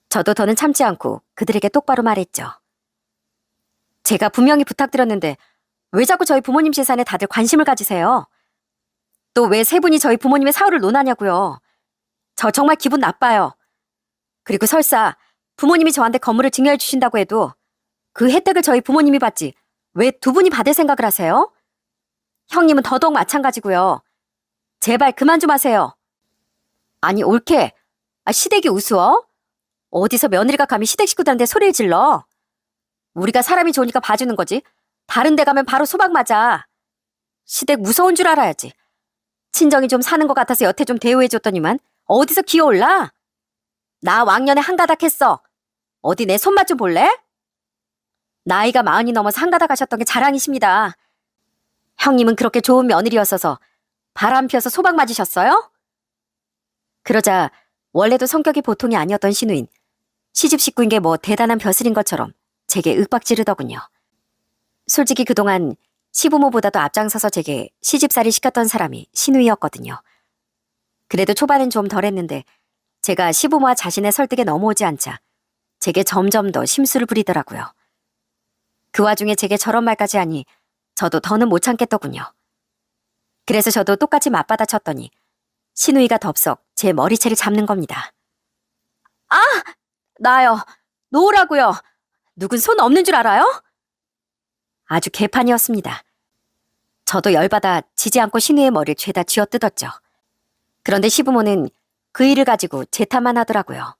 저도 더는 참지 않고 그들에게 똑바로 말했죠. 제가 분명히 부탁드렸는데 왜 자꾸 저희 부모님 재산에 다들 관심을 가지세요? 또 왜 세 분이 저희 부모님의 사후를 논하냐고요. 저 정말 기분 나빠요. 그리고 설사 부모님이 저한테 건물을 증여해 주신다고 해도 그 혜택을 저희 부모님이 받지 왜 두 분이 받을 생각을 하세요? 형님은 더더욱 마찬가지고요. 제발 그만 좀 하세요. 아니 옳게. 시댁이 우스워? 어디서 며느리가 감히 시댁 식구들한테 소리를 질러? 우리가 사람이 좋으니까 봐주는 거지. 다른 데 가면 바로 소박 맞아. 시댁 무서운 줄 알아야지. 친정이 좀 사는 것 같아서 여태 좀 대우해줬더니만 어디서 기어올라? 나 왕년에 한가닥 했어. 어디 내 손맛 좀 볼래? 나이가 40이 넘어서 한가닥 하셨던 게 자랑이십니다. 형님은 그렇게 좋은 며느리였어서 바람 피워서 소박 맞으셨어요? 그러자 원래도 성격이 보통이 아니었던 신우인, 시집 식구인 게 뭐 대단한 벼슬인 것처럼 제게 윽박지르더군요. 솔직히 그동안 시부모보다도 앞장서서 제게 시집살이 시켰던 사람이 신우이였거든요. 그래도 초반엔 좀 덜했는데 제가 시부모와 자신의 설득에 넘어오지 않자 제게 점점 더 심술을 부리더라고요. 그 와중에 제게 저런 말까지 하니 저도 더는 못 참겠더군요. 그래서 저도 똑같이 맞받아 쳤더니 신우이가 덥석 제 머리채를 잡는 겁니다. 아! 나요. 놓으라고요. 누군 손 없는 줄 알아요? 아주 개판이었습니다. 저도 열받아 지지 않고 신우의 머리를 죄다 쥐어뜯었죠. 그런데 시부모는 그 일을 가지고 재탄만 하더라고요.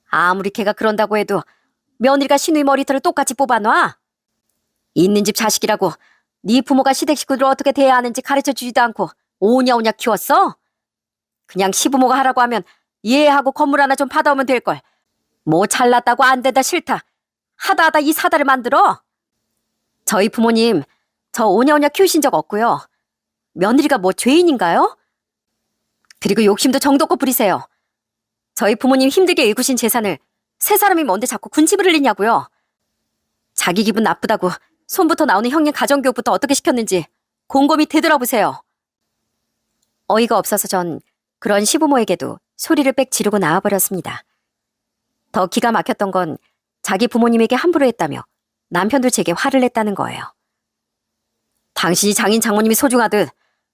아무리 걔가 그런다고 해도 며느리가 신우의 머리털을 똑같이 뽑아놔? 있는 집 자식이라고 네 부모가 시댁 식구들을 어떻게 대해야 하는지 가르쳐주지도 않고 오냐오냐 키웠어? 그냥 시부모가 하라고 하면 이해하고 건물 하나 좀 받아오면 될걸. 뭐 잘났다고 안 된다 싫다. 하다 이 사다를 만들어? 저희 부모님 저 오냐오냐 키우신 적 없고요. 며느리가 뭐 죄인인가요? 그리고 욕심도 정도껏 부리세요. 저희 부모님 힘들게 일구신 재산을 세 사람이 뭔데 자꾸 군침을 흘리냐고요. 자기 기분 나쁘다고 손부터 나오는 형님 가정교육부터 어떻게 시켰는지 곰곰이 되돌아보세요. 어이가 없어서 전 그런 시부모에게도 소리를 빽 지르고 나와버렸습니다. 더 기가 막혔던 건 자기 부모님에게 함부로 했다며 남편도 제게 화를 냈다는 거예요. 당신이 장인 장모님이 소중하듯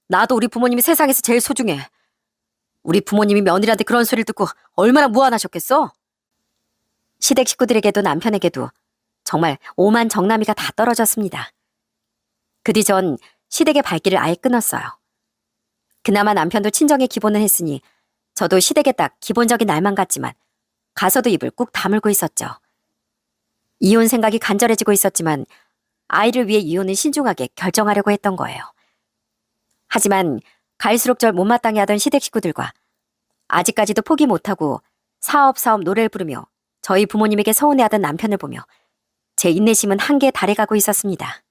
나도 우리 부모님이 세상에서 제일 소중해. 우리 부모님이 며느리한테 그런 소리를 듣고 얼마나 무안하셨겠어? 시댁 식구들에게도 남편에게도 정말 오만 정나미가 다 떨어졌습니다. 그 뒤 전 시댁의 발길을 아예 끊었어요. 그나마 남편도 친정에 기본을 했으니 저도 시댁에 딱 기본적인 날만 갔지만 가서도 입을 꾹 다물고 있었죠. 이혼 생각이 간절해지고 있었지만 아이를 위해 이혼은 신중하게 결정하려고 했던 거예요. 하지만 갈수록 절 못마땅해 하던 시댁 식구들과 아직까지도 포기 못하고 사업 노래를 부르며 저희 부모님에게 서운해하던 남편을 보며 제 인내심은 한계에 달해가고 있었습니다.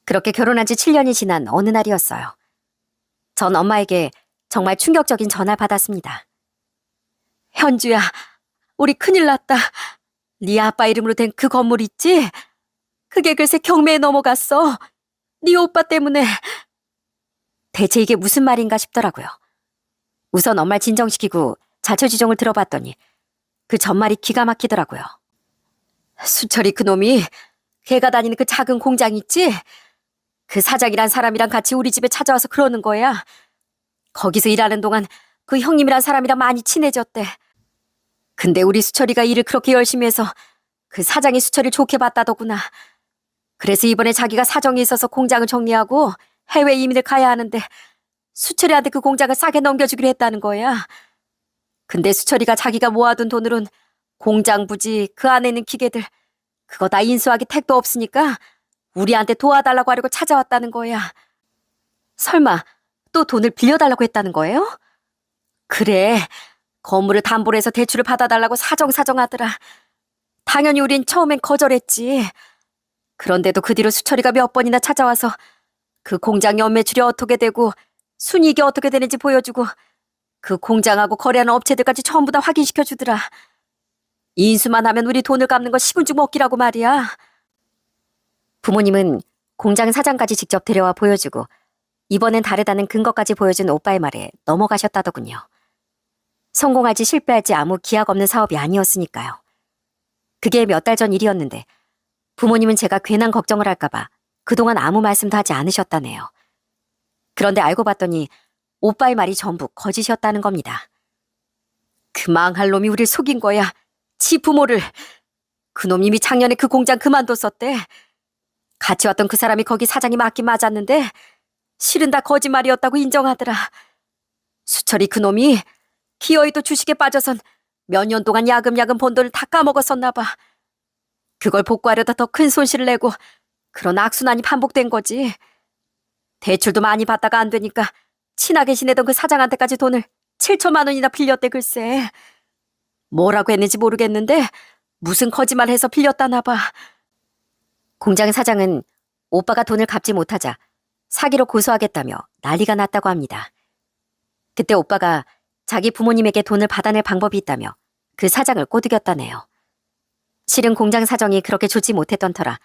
그렇게 결혼한 지 7년이 지난 어느 날이었어요. 전 엄마에게 정말 충격적인 전화를 받았습니다. 현주야, 우리 큰일 났다. 네 아빠 이름으로 된 그 건물 있지? 그게 글쎄 경매에 넘어갔어. 네 오빠 때문에. 대체 이게 무슨 말인가 싶더라고요. 우선 엄마를 진정시키고 자초지종을 들어봤더니 그 전말이 기가 막히더라고요. 수철이 그놈이 걔가 다니는 그 작은 공장 있지? 그 사장이란 사람이랑 같이 우리 집에 찾아와서 그러는 거야. 거기서 일하는 동안 그 형님이란 사람이랑 많이 친해졌대. 근데 우리 수철이가 일을 그렇게 열심히 해서 그 사장이 수철이를 좋게 봤다더구나. 그래서 이번에 자기가 사정이 있어서 공장을 정리하고 해외 이민을 가야 하는데 수철이한테 그 공장을 싸게 넘겨주기로 했다는 거야. 근데 수철이가 자기가 모아둔 돈으론 공장 부지, 그 안에 있는 기계들 그거 다 인수하기 택도 없으니까 우리한테 도와달라고 하려고 찾아왔다는 거야. 설마 또 돈을 빌려달라고 했다는 거예요? 그래, 건물을 담보로 해서 대출을 받아달라고 사정사정하더라. 당연히 우린 처음엔 거절했지. 그런데도 그 뒤로 수철이가 몇 번이나 찾아와서 그 공장 연매출이 어떻게 되고 순이익이 어떻게 되는지 보여주고 그 공장하고 거래하는 업체들까지 전부 다 확인시켜주더라. 인수만 하면 우리 돈을 갚는 거 시군죽 먹기라고 말이야. 부모님은 공장 사장까지 직접 데려와 보여주고 이번엔 다르다는 근거까지 보여준 오빠의 말에 넘어가셨다더군요. 성공할지 실패할지 아무 기약 없는 사업이 아니었으니까요. 그게 몇 달 전 일이었는데 부모님은 제가 괜한 걱정을 할까봐 그동안 아무 말씀도 하지 않으셨다네요. 그런데 알고 봤더니 오빠의 말이 전부 거짓이었다는 겁니다. 그 망할 놈이 우릴 속인 거야. 지 부모를. 그놈 이미 작년에 그 공장 그만뒀었대. 같이 왔던 그 사람이 거기 사장이 맞긴 맞았는데 실은 다 거짓말이었다고 인정하더라. 수철이 그놈이 기어이도 주식에 빠져선 몇 년 동안 야금야금 번 돈을 다 까먹었었나 봐. 그걸 복구하려다 더 큰 손실을 내고 그런 악순환이 반복된 거지. 대출도 많이 받다가 안 되니까 친하게 지내던 그 사장한테까지 돈을 7천만 원이나 빌렸대 글쎄. 뭐라고 했는지 모르겠는데 무슨 거짓말 해서 빌렸다나 봐. 공장 사장은 오빠가 돈을 갚지 못하자 사기로 고소하겠다며 난리가 났다고 합니다. 그때 오빠가 자기 부모님에게 돈을 받아낼 방법이 있다며 그 사장을 꼬드겼다네요. 실은 공장 사정이 그렇게 좋지 못했던 터라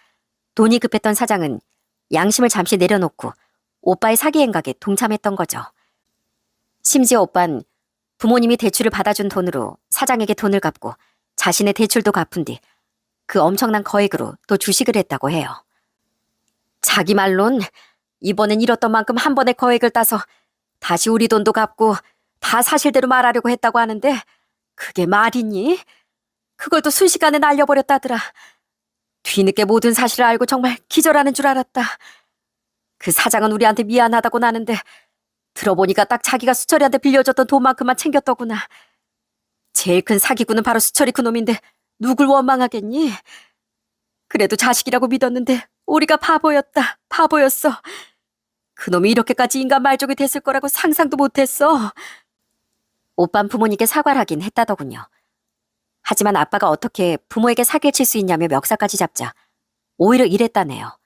돈이 급했던 사장은 양심을 잠시 내려놓고 오빠의 사기 행각에 동참했던 거죠. 심지어 오빤 부모님이 대출을 받아준 돈으로 사장에게 돈을 갚고 자신의 대출도 갚은 뒤 그 엄청난 거액으로 또 주식을 했다고 해요. 자기 말론 이번엔 잃었던 만큼 한 번에 거액을 따서 다시 우리 돈도 갚고 다 사실대로 말하려고 했다고 하는데 그게 말이니? 그걸 또 순식간에 날려버렸다더라. 뒤늦게 모든 사실을 알고 정말 기절하는 줄 알았다. 그 사장은 우리한테 미안하다고 하는데 들어보니까 딱 자기가 수철이한테 빌려줬던 돈만큼만 챙겼더구나. 제일 큰 사기꾼은 바로 수철이 그놈인데 누굴 원망하겠니? 그래도 자식이라고 믿었는데 우리가 바보였다. 바보였어. 그놈이 이렇게까지 인간 말종이 됐을 거라고 상상도 못했어. 오빤 부모님께 사과를 하긴 했다더군요. 하지만 아빠가 어떻게 부모에게 사기를 칠 수 있냐며 멱살까지 잡자 오히려 이랬다네요.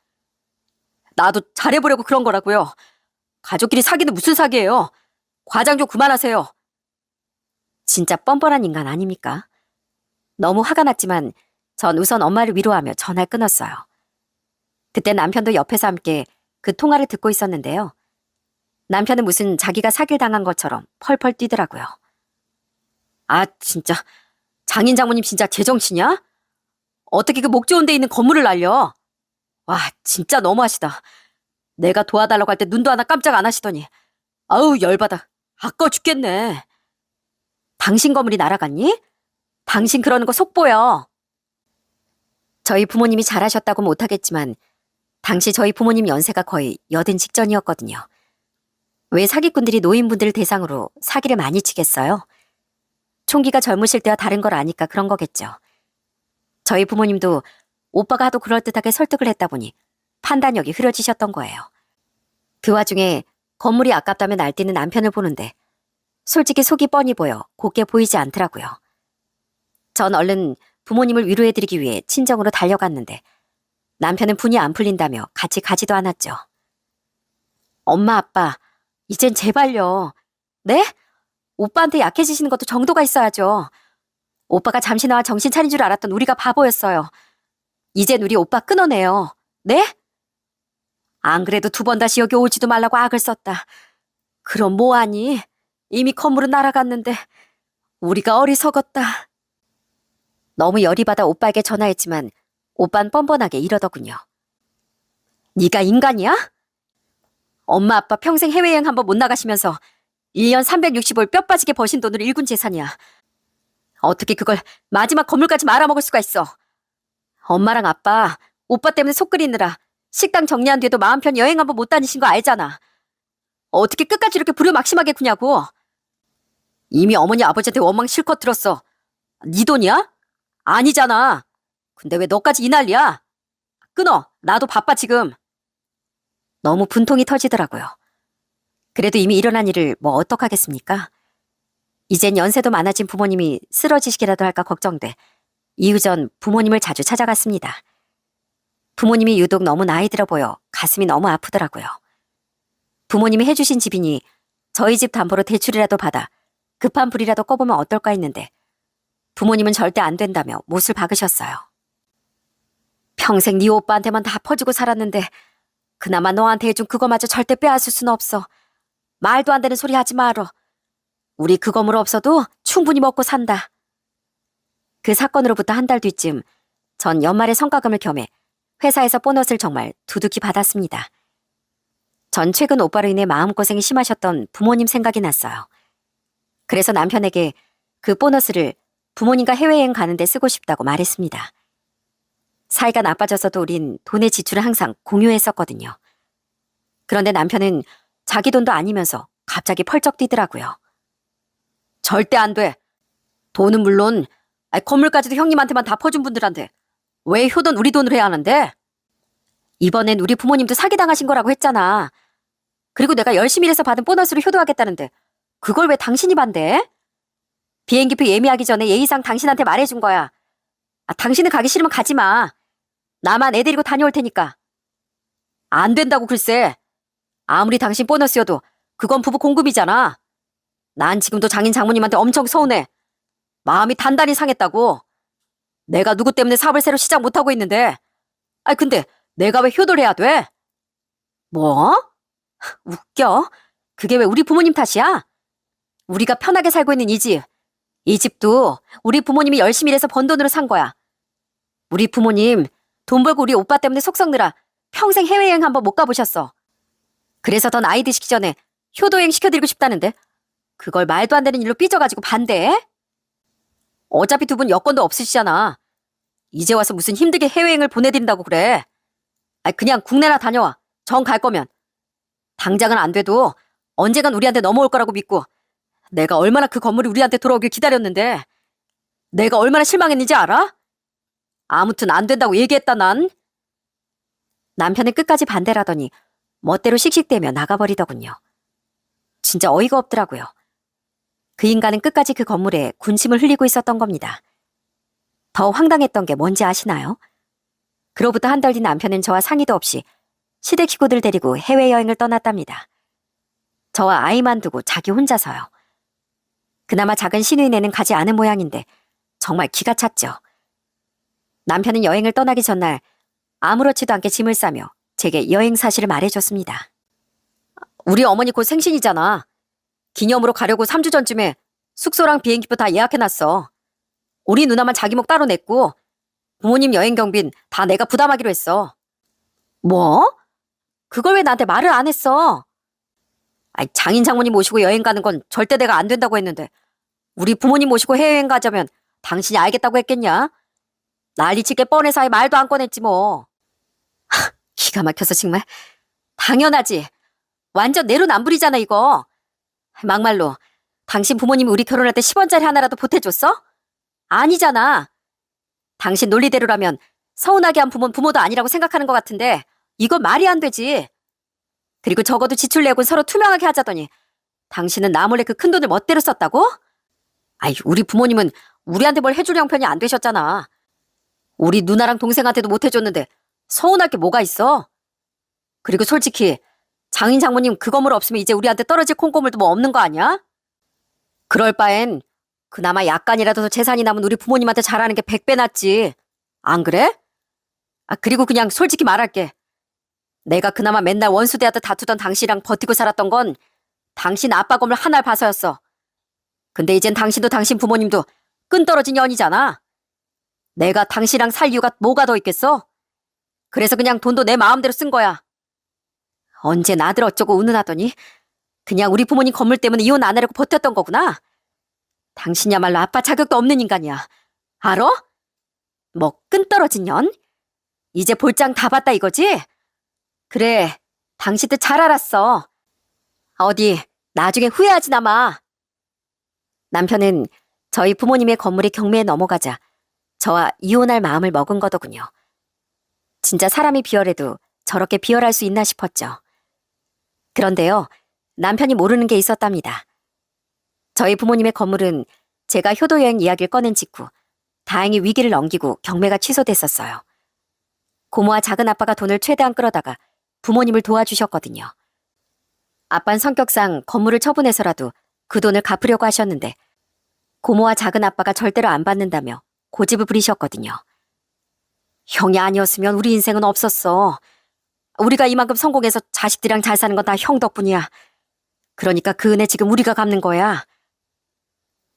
나도 잘해보려고 그런 거라고요. 가족끼리 사기는 무슨 사기예요. 과장 좀 그만하세요. 진짜 뻔뻔한 인간 아닙니까? 너무 화가 났지만 전 우선 엄마를 위로하며 전화를 끊었어요. 그때 남편도 옆에서 함께 그 통화를 듣고 있었는데요. 남편은 무슨 자기가 사기를 당한 것처럼 펄펄 뛰더라고요. 아 진짜 장인 장모님 진짜 제정신이야? 어떻게 그 목 좋은 데 있는 건물을 날려? 와 진짜 너무하시다. 내가 도와달라고 할 때 눈도 하나 깜짝 안 하시더니 아우 열받아. 아까워 죽겠네. 당신 건물이 날아갔니? 당신 그러는 거 속보여. 저희 부모님이 잘하셨다고 못하겠지만 당시 저희 부모님 연세가 거의 여든 직전이었거든요. 왜 사기꾼들이 노인분들을 대상으로 사기를 많이 치겠어요? 총기가 젊으실 때와 다른 걸 아니까 그런 거겠죠. 저희 부모님도 오빠가 하도 그럴듯하게 설득을 했다 보니 판단력이 흐려지셨던 거예요. 그 와중에 건물이 아깝다며 날뛰는 남편을 보는데 솔직히 속이 뻔히 보여 곱게 보이지 않더라고요. 전 얼른 부모님을 위로해드리기 위해 친정으로 달려갔는데 남편은 분이 안 풀린다며 같이 가지도 않았죠. 엄마 아빠 이젠 제발요. 네? 오빠한테 약해지시는 것도 정도가 있어야죠. 오빠가 잠시 나와 정신 차린 줄 알았던 우리가 바보였어요. 이젠 우리 오빠 끊어내요. 네? 안 그래도 2번 다시 여기 오지도 말라고 악을 썼다. 그럼 뭐하니? 이미 건물은 날아갔는데 우리가 어리석었다. 너무 열이 받아 오빠에게 전화했지만 오빤 뻔뻔하게 이러더군요. 네가 인간이야? 엄마 아빠 평생 해외여행 한번 못 나가시면서 1년 360을 뼈 빠지게 버신 돈으로 일군 재산이야. 어떻게 그걸 마지막 건물까지 말아먹을 수가 있어. 엄마랑 아빠, 오빠 때문에 속 끓이느라 식당 정리한 뒤에도 마음 편히 여행 한번 못 다니신 거 알잖아. 어떻게 끝까지 이렇게 불효막심하게 구냐고. 이미 어머니 아버지한테 원망 실컷 들었어. 네 돈이야? 아니잖아. 근데 왜 너까지 이 난리야? 끊어. 나도 바빠 지금. 너무 분통이 터지더라고요. 그래도 이미 일어난 일을 뭐 어떡하겠습니까? 이젠 연세도 많아진 부모님이 쓰러지시기라도 할까 걱정돼 이후 전 부모님을 자주 찾아갔습니다. 부모님이 유독 너무 나이 들어 보여 가슴이 너무 아프더라고요. 부모님이 해주신 집이니 저희 집 담보로 대출이라도 받아 급한 불이라도 꺼보면 어떨까 했는데 부모님은 절대 안 된다며 못을 박으셨어요. 평생 네 오빠한테만 다 퍼주고 살았는데 그나마 너한테 해준 그거마저 절대 빼앗을 수는 없어. 말도 안 되는 소리 하지 말어. 우리 그 건물 없어도 충분히 먹고 산다. 그 사건으로부터 한 달 뒤쯤 전 연말에 성과금을 겸해 회사에서 보너스를 정말 두둑히 받았습니다. 전 최근 오빠로 인해 마음고생이 심하셨던 부모님 생각이 났어요. 그래서 남편에게 그 보너스를 부모님과 해외여행 가는데 쓰고 싶다고 말했습니다. 사이가 나빠져서도 우린 돈의 지출을 항상 공유했었거든요. 그런데 남편은 자기 돈도 아니면서 갑자기 펄쩍 뛰더라고요. 절대 안 돼. 돈은 물론 건물까지도 형님한테만 다 퍼준 분들한테 왜 효돈 우리 돈으로 해야 하는데? 이번엔 우리 부모님도 사기당하신 거라고 했잖아. 그리고 내가 열심히 일해서 받은 보너스를 효도하겠다는데 그걸 왜 당신이 반대해? 비행기표 예매하기 전에 예의상 당신한테 말해준 거야. 당신은 가기 싫으면 가지 마. 나만 애 데리고 다녀올 테니까. 안 된다고 글쎄. 아무리 당신 보너스여도 그건 부부 공금이잖아. 난 지금도 장인 장모님한테 엄청 서운해. 마음이 단단히 상했다고. 내가 누구 때문에 사업을 새로 시작 못하고 있는데. 근데 내가 왜 효도를 해야 돼? 뭐? 웃겨. 그게 왜 우리 부모님 탓이야? 우리가 편하게 살고 있는 이 집. 이 집도 우리 부모님이 열심히 일해서 번 돈으로 산 거야. 우리 부모님 돈 벌고 우리 오빠 때문에 속 썩느라 평생 해외여행 한번 못 가보셨어. 그래서 더 나이 드시기 전에 효도여행 시켜드리고 싶다는데 그걸 말도 안 되는 일로 삐져가지고 반대해? 어차피 2분 여권도 없으시잖아. 이제 와서 무슨 힘들게 해외여행을 보내드린다고 그래. 그냥 국내나 다녀와. 정 갈 거면. 당장은 안 돼도 언젠간 우리한테 넘어올 거라고 믿고 내가 얼마나 그 건물이 우리한테 돌아오길 기다렸는데 내가 얼마나 실망했는지 알아? 아무튼 안 된다고 얘기했다 난. 남편은 끝까지 반대라더니 멋대로 씩씩대며 나가버리더군요. 진짜 어이가 없더라고요. 그 인간은 끝까지 그 건물에 군침을 흘리고 있었던 겁니다. 더 황당했던 게 뭔지 아시나요? 그로부터 한 달 뒤 남편은 저와 상의도 없이 시댁 식구들 데리고 해외여행을 떠났답니다. 저와 아이만 두고 자기 혼자서요. 그나마 작은 시누이네는 가지 않은 모양인데 정말 기가 찼죠. 남편은 여행을 떠나기 전날 아무렇지도 않게 짐을 싸며 제게 여행 사실을 말해줬습니다. 우리 어머니 곧 생신이잖아. 기념으로 가려고 3주 전쯤에 숙소랑 비행기표 다 예약해놨어. 우리 누나만 자기 목 따로 냈고 부모님 여행 경비는 다 내가 부담하기로 했어. 뭐? 그걸 왜 나한테 말을 안 했어? 장인 장모님 모시고 여행 가는 건 절대 내가 안 된다고 했는데 우리 부모님 모시고 해외여행 가자면 당신이 알겠다고 했겠냐? 난리칠 게 뻔해서 아예 말도 안 꺼냈지 뭐. 기가 막혀서 정말. 당연하지. 완전 내로남불이잖아 이거. 막말로 당신 부모님이 우리 결혼할 때 10원짜리 하나라도 보태줬어? 아니잖아. 당신 논리대로라면 서운하게 한 부모는 부모도 아니라고 생각하는 것 같은데 이건 말이 안 되지. 그리고 적어도 지출 내역은 서로 투명하게 하자더니 당신은 나 몰래 그 큰돈을 멋대로 썼다고? 우리 부모님은 우리한테 뭘 해줄 형편이 안 되셨잖아. 우리 누나랑 동생한테도 못 해줬는데 서운할 게 뭐가 있어? 그리고 솔직히 장인 장모님 그 건물 없으면 이제 우리한테 떨어질 콩고물도 뭐 없는 거 아니야? 그럴 바엔 그나마 약간이라도 더 재산이 남은 우리 부모님한테 잘하는 게 100배 낫지. 안 그래? 그리고 그냥 솔직히 말할게. 내가 그나마 맨날 원수대하듯 다투던 당신이랑 버티고 살았던 건 당신 아빠 검을 하나를 봐서였어. 근데 이젠 당신도 당신 부모님도 끈떨어진 년이잖아. 내가 당신이랑 살 이유가 뭐가 더 있겠어? 그래서 그냥 돈도 내 마음대로 쓴 거야. 언제 나들 어쩌고 운운하더니 그냥 우리 부모님 건물 때문에 이혼 안 하려고 버텼던 거구나. 당신이야말로 아빠 자격도 없는 인간이야. 알아? 뭐 끈떨어진 년? 이제 볼장 다 봤다 이거지? 그래, 당신도 잘 알았어. 어디 나중에 후회하지나 마. 남편은 저희 부모님의 건물이 경매에 넘어가자 저와 이혼할 마음을 먹은 거더군요. 진짜 사람이 비열해도 저렇게 비열할 수 있나 싶었죠. 그런데요, 남편이 모르는 게 있었답니다. 저희 부모님의 건물은 제가 효도여행 이야기를 꺼낸 직후 다행히 위기를 넘기고 경매가 취소됐었어요. 고모와 작은 아빠가 돈을 최대한 끌어다가 부모님을 도와주셨거든요. 아빠는 성격상 건물을 처분해서라도 그 돈을 갚으려고 하셨는데 고모와 작은 아빠가 절대로 안 받는다며 고집을 부리셨거든요. 형이 아니었으면 우리 인생은 없었어. 우리가 이만큼 성공해서 자식들이랑 잘 사는 건 다 형 덕분이야. 그러니까 그 은혜 지금 우리가 갚는 거야.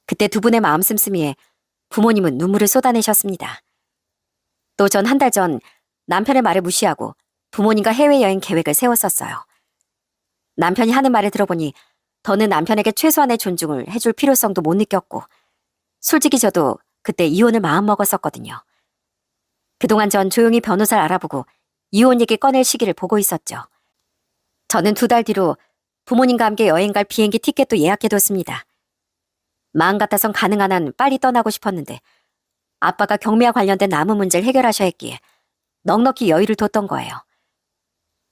그때 두 분의 마음 씀씀이에 부모님은 눈물을 쏟아내셨습니다. 또 전 한 달 전 남편의 말을 무시하고 부모님과 해외여행 계획을 세웠었어요. 남편이 하는 말을 들어보니 더는 남편에게 최소한의 존중을 해줄 필요성도 못 느꼈고 솔직히 저도 그때 이혼을 마음먹었었거든요. 그동안 전 조용히 변호사를 알아보고 이혼 얘기 꺼낼 시기를 보고 있었죠. 저는 2달 뒤로 부모님과 함께 여행 갈 비행기 티켓도 예약해뒀습니다. 마음 같아선 가능한 한 빨리 떠나고 싶었는데 아빠가 경매와 관련된 남은 문제를 해결하셔야 했기에 넉넉히 여유를 뒀던 거예요.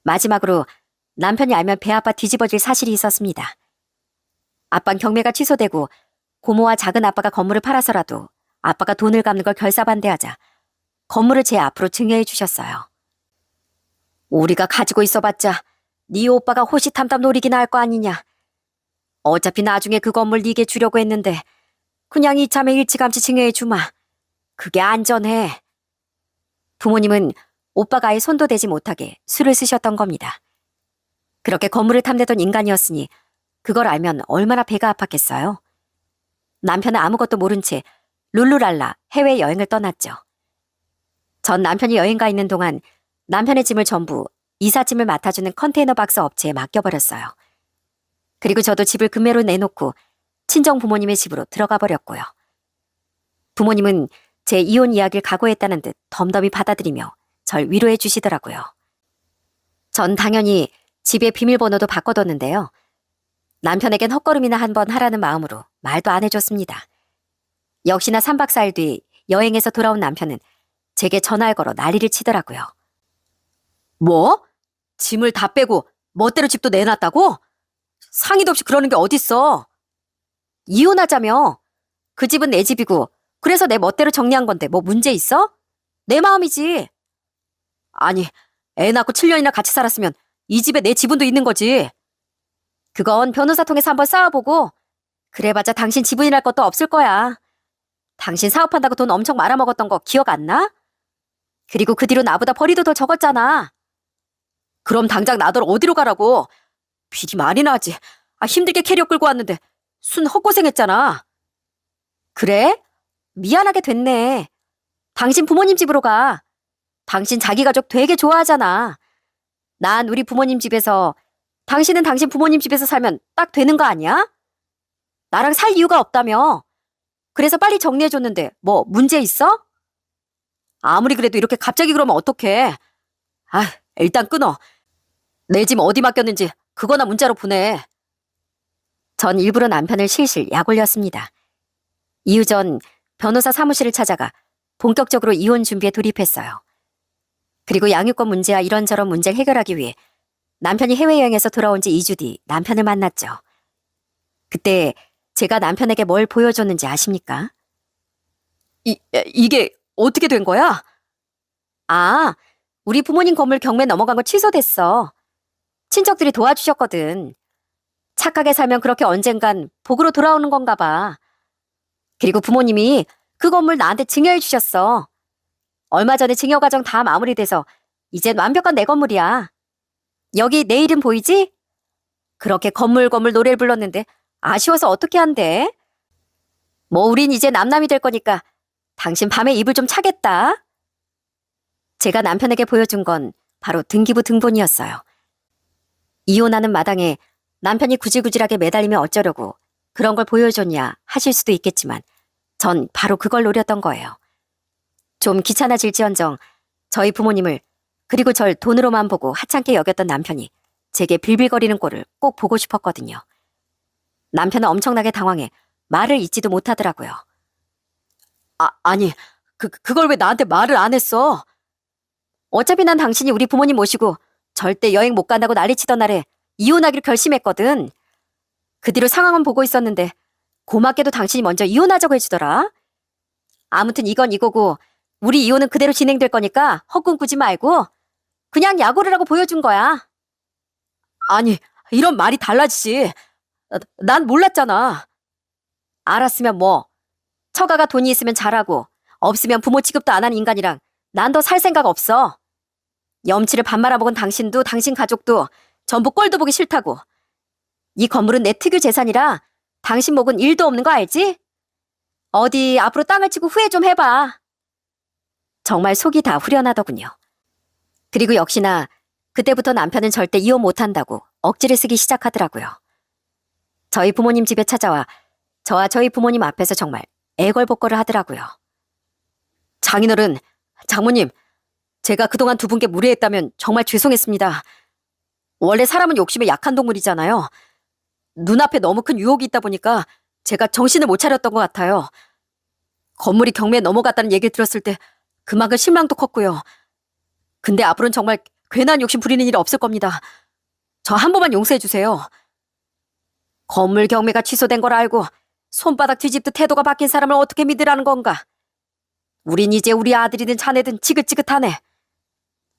마지막으로 남편이 알면 배 아파 뒤집어질 사실이 있었습니다. 아빠는 경매가 취소되고 고모와 작은 아빠가 건물을 팔아서라도 아빠가 돈을 갚는 걸 결사반대하자 건물을 제 앞으로 증여해 주셨어요. 우리가 가지고 있어봤자 네 오빠가 호시탐탐 노리기나 할 거 아니냐. 어차피 나중에 그 건물 네게 주려고 했는데 그냥 이참에 일찌감치 증여해 주마. 그게 안전해. 부모님은 오빠가 아예 손도 대지 못하게 술을 쓰셨던 겁니다. 그렇게 건물을 탐내던 인간이었으니 그걸 알면 얼마나 배가 아팠겠어요. 남편은 아무것도 모른 채 룰루랄라 해외여행을 떠났죠. 전 남편이 여행 가 있는 동안 남편의 짐을 전부 이삿짐을 맡아주는 컨테이너 박스 업체에 맡겨버렸어요. 그리고 저도 집을 금매로 내놓고 친정 부모님의 집으로 들어가 버렸고요. 부모님은 제 이혼 이야기를 각오했다는 듯 덤덤히 받아들이며 절 위로해 주시더라고요. 전 당연히 집의 비밀번호도 바꿔뒀는데요. 남편에겐 헛걸음이나 한번 하라는 마음으로 말도 안 해줬습니다. 역시나 3박 4일 뒤 여행에서 돌아온 남편은 제게 전화를 걸어 난리를 치더라고요. 뭐? 짐을 다 빼고 멋대로 집도 내놨다고? 상의도 없이 그러는 게 어딨어? 이혼하자며. 그 집은 내 집이고 그래서 내 멋대로 정리한 건데 뭐 문제 있어? 내 마음이지. 아니, 애 낳고 7년이나 같이 살았으면 이 집에 내 지분도 있는 거지. 그건 변호사 통해서 한번 싸워보고 그래봤자 당신 지분이랄 것도 없을 거야. 당신 사업한다고 돈 엄청 말아먹었던 거 기억 안 나? 그리고 그 뒤로 나보다 벌이도 더 적었잖아. 그럼 당장 나더러 어디로 가라고. 비리 많이 나지. 힘들게 캐리어 끌고 왔는데 순 헛고생했잖아. 그래? 미안하게 됐네. 당신 부모님 집으로 가. 당신 자기 가족 되게 좋아하잖아. 난 우리 부모님 집에서, 당신은 당신 부모님 집에서 살면 딱 되는 거 아니야? 나랑 살 이유가 없다며. 그래서 빨리 정리해줬는데 뭐 문제 있어? 아무리 그래도 이렇게 갑자기 그러면 어떡해. 일단 끊어. 내 짐 어디 맡겼는지 그거나 문자로 보내. 전 일부러 남편을 실실 약 올렸습니다. 이후 전 변호사 사무실을 찾아가 본격적으로 이혼 준비에 돌입했어요. 그리고 양육권 문제와 이런저런 문제를 해결하기 위해 남편이 해외여행에서 돌아온 지 2주 뒤 남편을 만났죠. 그때 제가 남편에게 뭘 보여줬는지 아십니까? 이게 어떻게 된 거야? 우리 부모님 건물 경매 넘어간 거 취소됐어. 친척들이 도와주셨거든. 착하게 살면 그렇게 언젠간 복으로 돌아오는 건가 봐. 그리고 부모님이 그 건물 나한테 증여해 주셨어. 얼마 전에 증여 과정 다 마무리돼서 이젠 완벽한 내 건물이야. 여기 내 이름 보이지? 그렇게 건물 노래를 불렀는데 아쉬워서 어떻게 한대? 뭐 우린 이제 남남이 될 거니까 당신 밤에 입을 좀 차겠다. 제가 남편에게 보여준 건 바로 등기부 등본이었어요. 이혼하는 마당에 남편이 구질구질하게 매달리면 어쩌려고 그런 걸 보여줬냐 하실 수도 있겠지만 전 바로 그걸 노렸던 거예요. 좀 귀찮아질지언정 저희 부모님을 그리고 절 돈으로만 보고 하찮게 여겼던 남편이 제게 빌빌거리는 꼴을 꼭 보고 싶었거든요. 남편은 엄청나게 당황해 말을 잇지도 못하더라고요. 아니, 그걸 왜 나한테 말을 안 했어? 어차피 난 당신이 우리 부모님 모시고 절대 여행 못 간다고 난리치던 날에 이혼하기로 결심했거든. 그 뒤로 상황은 보고 있었는데 고맙게도 당신이 먼저 이혼하자고 해주더라. 아무튼 이건 이거고 우리 이혼은 그대로 진행될 거니까 헛꿈 꾸지 말고 그냥 약오를 하고 보여준 거야. 아니, 이런 말이 달라지지. 난 몰랐잖아. 알았으면 뭐. 처가가 돈이 있으면 잘하고 없으면 부모 취급도 안 하는 인간이랑 난 더 살 생각 없어. 염치를 밥 말아먹은 당신도 당신 가족도 전부 꼴도 보기 싫다고. 이 건물은 내 특유 재산이라 당신 목은 일도 없는 거 알지? 어디 앞으로 땅을 치고 후회 좀 해봐. 정말 속이 다 후련하더군요. 그리고 역시나 그때부터 남편은 절대 이혼 못한다고 억지를 쓰기 시작하더라고요. 저희 부모님 집에 찾아와 저와 저희 부모님 앞에서 정말 애걸복걸을 하더라고요. 장인어른, 장모님, 제가 그동안 두 분께 무례했다면 정말 죄송했습니다. 원래 사람은 욕심에 약한 동물이잖아요. 눈앞에 너무 큰 유혹이 있다 보니까 제가 정신을 못 차렸던 것 같아요. 건물이 경매에 넘어갔다는 얘기를 들었을 때 그만큼 실망도 컸고요. 근데 앞으로는 정말 괜한 욕심 부리는 일이 없을 겁니다. 저 한 번만 용서해 주세요. 건물 경매가 취소된 걸 알고 손바닥 뒤집듯 태도가 바뀐 사람을 어떻게 믿으라는 건가? 우린 이제 우리 아들이든 자네든 지긋지긋하네.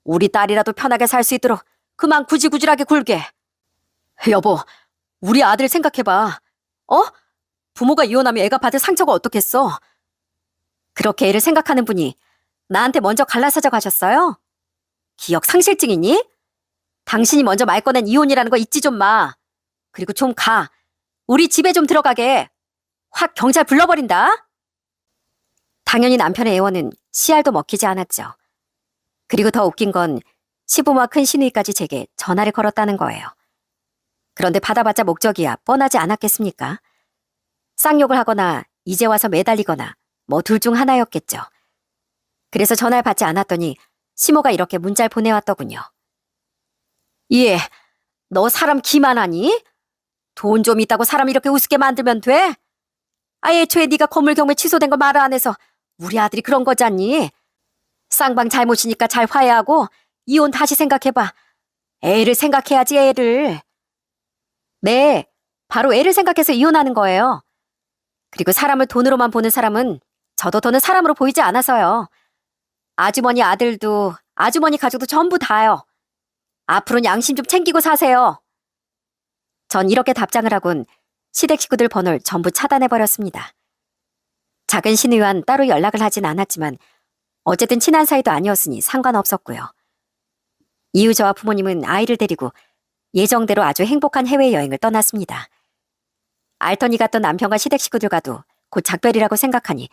우리 딸이라도 편하게 살 수 있도록 그만 구질구질하게 굴게. 여보, 우리 아들 생각해봐. 어? 부모가 이혼하면 애가 받을 상처가 어떻겠어? 그렇게 애를 생각하는 분이 나한테 먼저 갈라서자 가셨어요? 기억 상실증이니? 당신이 먼저 말 꺼낸 이혼이라는 거 잊지 좀 마. 그리고 좀 가. 우리 집에 좀 들어가게. 확 경찰 불러버린다. 당연히 남편의 애원은 씨알도 먹히지 않았죠. 그리고 더 웃긴 건 시부모와 큰 시누이까지 제게 전화를 걸었다는 거예요. 그런데 받아봤자 목적이야 뻔하지 않았겠습니까? 쌍욕을 하거나 이제 와서 매달리거나 뭐 둘 중 하나였겠죠. 그래서 전화를 받지 않았더니 시모가 이렇게 문자를 보내왔더군요. 예, 너 사람 기만하니? 돈 좀 있다고 사람 이렇게 우습게 만들면 돼? 애초에 네가 건물 경매 취소된 거 말을 안 해서 우리 아들이 그런 거잖니? 쌍방 잘못이니까 잘 화해하고 이혼 다시 생각해봐. 애를 생각해야지, 애를. 네, 바로 애를 생각해서 이혼하는 거예요. 그리고 사람을 돈으로만 보는 사람은 저도 더는 사람으로 보이지 않아서요. 아주머니 아들도 아주머니 가족도 전부 다요. 앞으로는 양심 좀 챙기고 사세요. 전 이렇게 답장을 하곤 시댁 식구들 번호를 전부 차단해버렸습니다. 작은 시누이와는 따로 연락을 하진 않았지만 어쨌든 친한 사이도 아니었으니 상관없었고요. 이후 저와 부모님은 아이를 데리고 예정대로 아주 행복한 해외여행을 떠났습니다. 알턴이 갔던 남편과 시댁 식구들과도 곧 작별이라고 생각하니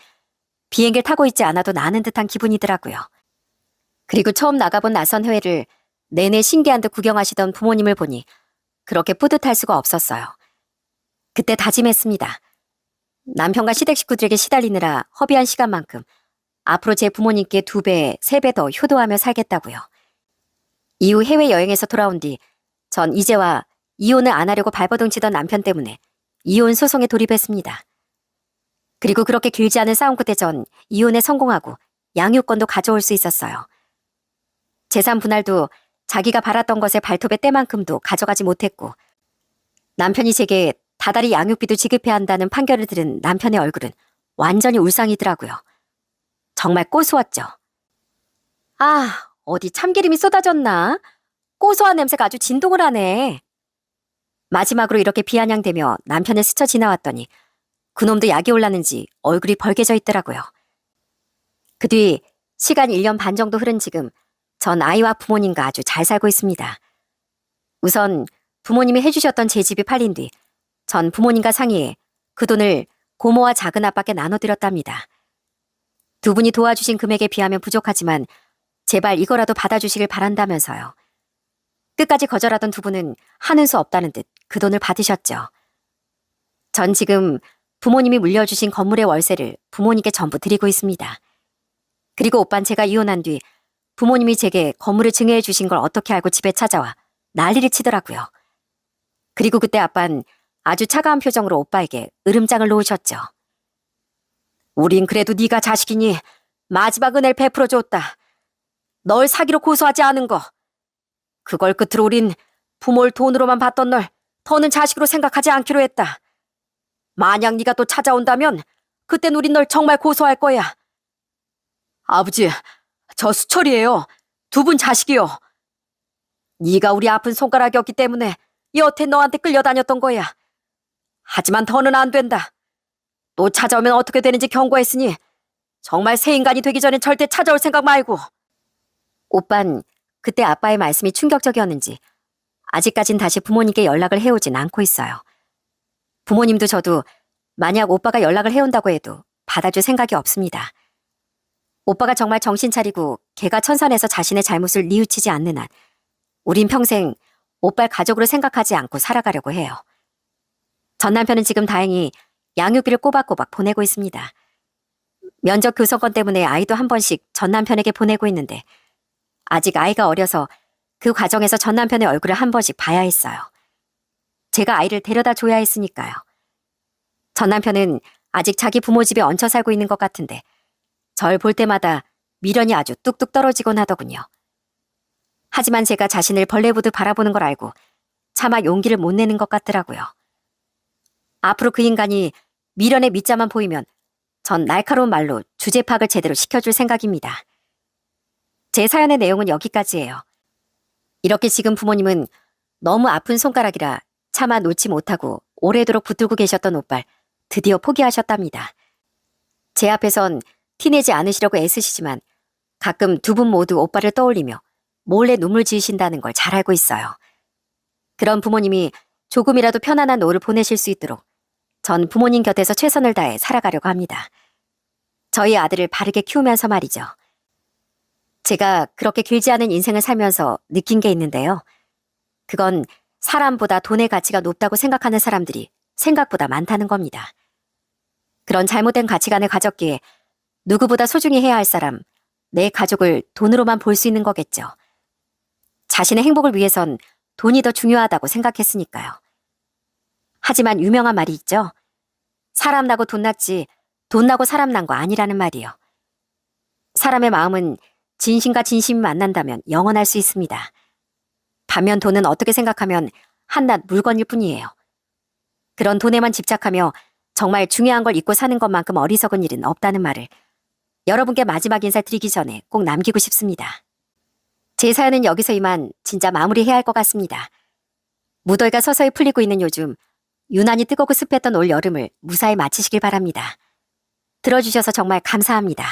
비행기를 타고 있지 않아도 나는 듯한 기분이더라고요. 그리고 처음 나가본 낯선 해외를 내내 신기한 듯 구경하시던 부모님을 보니 그렇게 뿌듯할 수가 없었어요. 그때 다짐했습니다. 남편과 시댁 식구들에게 시달리느라 허비한 시간만큼 앞으로 제 부모님께 2배, 3배 더 효도하며 살겠다고요. 이후 해외여행에서 돌아온 뒤 전 이제와 이혼을 안 하려고 발버둥 치던 남편 때문에 이혼 소송에 돌입했습니다. 그리고 그렇게 길지 않은 싸움 끝에 전 이혼에 성공하고 양육권도 가져올 수 있었어요. 재산 분할도 자기가 바랐던 것의 발톱의 때만큼도 가져가지 못했고 남편이 제게 다달이 양육비도 지급해야 한다는 판결을 들은 남편의 얼굴은 완전히 울상이더라고요. 정말 고소했죠. 아, 어디 참기름이 쏟아졌나? 고소한 냄새가 아주 진동을 하네. 마지막으로 이렇게 비아냥대며 남편을 스쳐 지나왔더니 그놈도 약이 올랐는지 얼굴이 벌개져 있더라고요. 그 뒤 시간 1년 반 정도 흐른 지금 전 아이와 부모님과 아주 잘 살고 있습니다. 우선 부모님이 해주셨던 제 집이 팔린 뒤 전 부모님과 상의해 그 돈을 고모와 작은 아빠께 나눠드렸답니다. 두 분이 도와주신 금액에 비하면 부족하지만 제발 이거라도 받아주시길 바란다면서요. 끝까지 거절하던 두 분은 하는 수 없다는 듯 그 돈을 받으셨죠. 전 지금 부모님이 물려주신 건물의 월세를 부모님께 전부 드리고 있습니다. 그리고 오빤 제가 이혼한 뒤 부모님이 제게 건물을 증여해 주신 걸 어떻게 알고 집에 찾아와 난리를 치더라고요. 그리고 그때 아빤 아주 차가운 표정으로 오빠에게 으름장을 놓으셨죠. 우린 그래도 네가 자식이니 마지막 은혜를 베풀어 줬다. 널 사기로 고소하지 않은 거. 그걸 끝으로 우린 부모를 돈으로만 봤던 널 더는 자식으로 생각하지 않기로 했다. 만약 네가 또 찾아온다면 그땐 우린 널 정말 고소할 거야. 아버지, 저 수철이에요. 두 분 자식이요. 네가 우리 아픈 손가락이었기 때문에 여태 너한테 끌려다녔던 거야. 하지만 더는 안 된다. 또 찾아오면 어떻게 되는지 경고했으니 정말 새 인간이 되기 전엔 절대 찾아올 생각 말고. 오빤 그때 아빠의 말씀이 충격적이었는지 아직까진 다시 부모님께 연락을 해오진 않고 있어요. 부모님도 저도 만약 오빠가 연락을 해온다고 해도 받아줄 생각이 없습니다. 오빠가 정말 정신 차리고 개가천선해서 자신의 잘못을 뉘우치지 않는 한 우린 평생 오빠를 가족으로 생각하지 않고 살아가려고 해요. 전 남편은 지금 다행히 양육비를 꼬박꼬박 보내고 있습니다. 면접 교섭권 때문에 아이도 한 번씩 전 남편에게 보내고 있는데 아직 아이가 어려서 그 과정에서 전 남편의 얼굴을 한 번씩 봐야 했어요. 제가 아이를 데려다 줘야 했으니까요. 전 남편은 아직 자기 부모 집에 얹혀 살고 있는 것 같은데 절 볼 때마다 미련이 아주 뚝뚝 떨어지곤 하더군요. 하지만 제가 자신을 벌레 보듯 바라보는 걸 알고 차마 용기를 못 내는 것 같더라고요. 앞으로 그 인간이 미련의 밑자만 보이면 전 날카로운 말로 주제 파악을 제대로 시켜줄 생각입니다. 제 사연의 내용은 여기까지예요. 이렇게 지금 부모님은 너무 아픈 손가락이라 차마 놓지 못하고 오래도록 붙들고 계셨던 오빠를 드디어 포기하셨답니다. 제 앞에선 티내지 않으시려고 애쓰시지만 가끔 두 분 모두 오빠를 떠올리며 몰래 눈물 지으신다는 걸 잘 알고 있어요. 그런 부모님이 조금이라도 편안한 노후를 보내실 수 있도록 전 부모님 곁에서 최선을 다해 살아가려고 합니다. 저희 아들을 바르게 키우면서 말이죠. 제가 그렇게 길지 않은 인생을 살면서 느낀 게 있는데요. 그건 사람보다 돈의 가치가 높다고 생각하는 사람들이 생각보다 많다는 겁니다. 그런 잘못된 가치관을 가졌기에 누구보다 소중히 해야 할 사람, 내 가족을 돈으로만 볼 수 있는 거겠죠. 자신의 행복을 위해선 돈이 더 중요하다고 생각했으니까요. 하지만 유명한 말이 있죠. 사람 나고 돈 났지 돈 나고 사람 난 거 아니라는 말이요. 사람의 마음은 진심과 진심이 만난다면 영원할 수 있습니다. 반면 돈은 어떻게 생각하면 한낱 물건일 뿐이에요. 그런 돈에만 집착하며 정말 중요한 걸 잊고 사는 것만큼 어리석은 일은 없다는 말을 여러분께 마지막 인사 드리기 전에 꼭 남기고 싶습니다. 제 사연은 여기서 이만 진짜 마무리해야 할 것 같습니다. 무더위가 서서히 풀리고 있는 요즘 유난히 뜨겁고 습했던 올 여름을 무사히 마치시길 바랍니다. 들어주셔서 정말 감사합니다.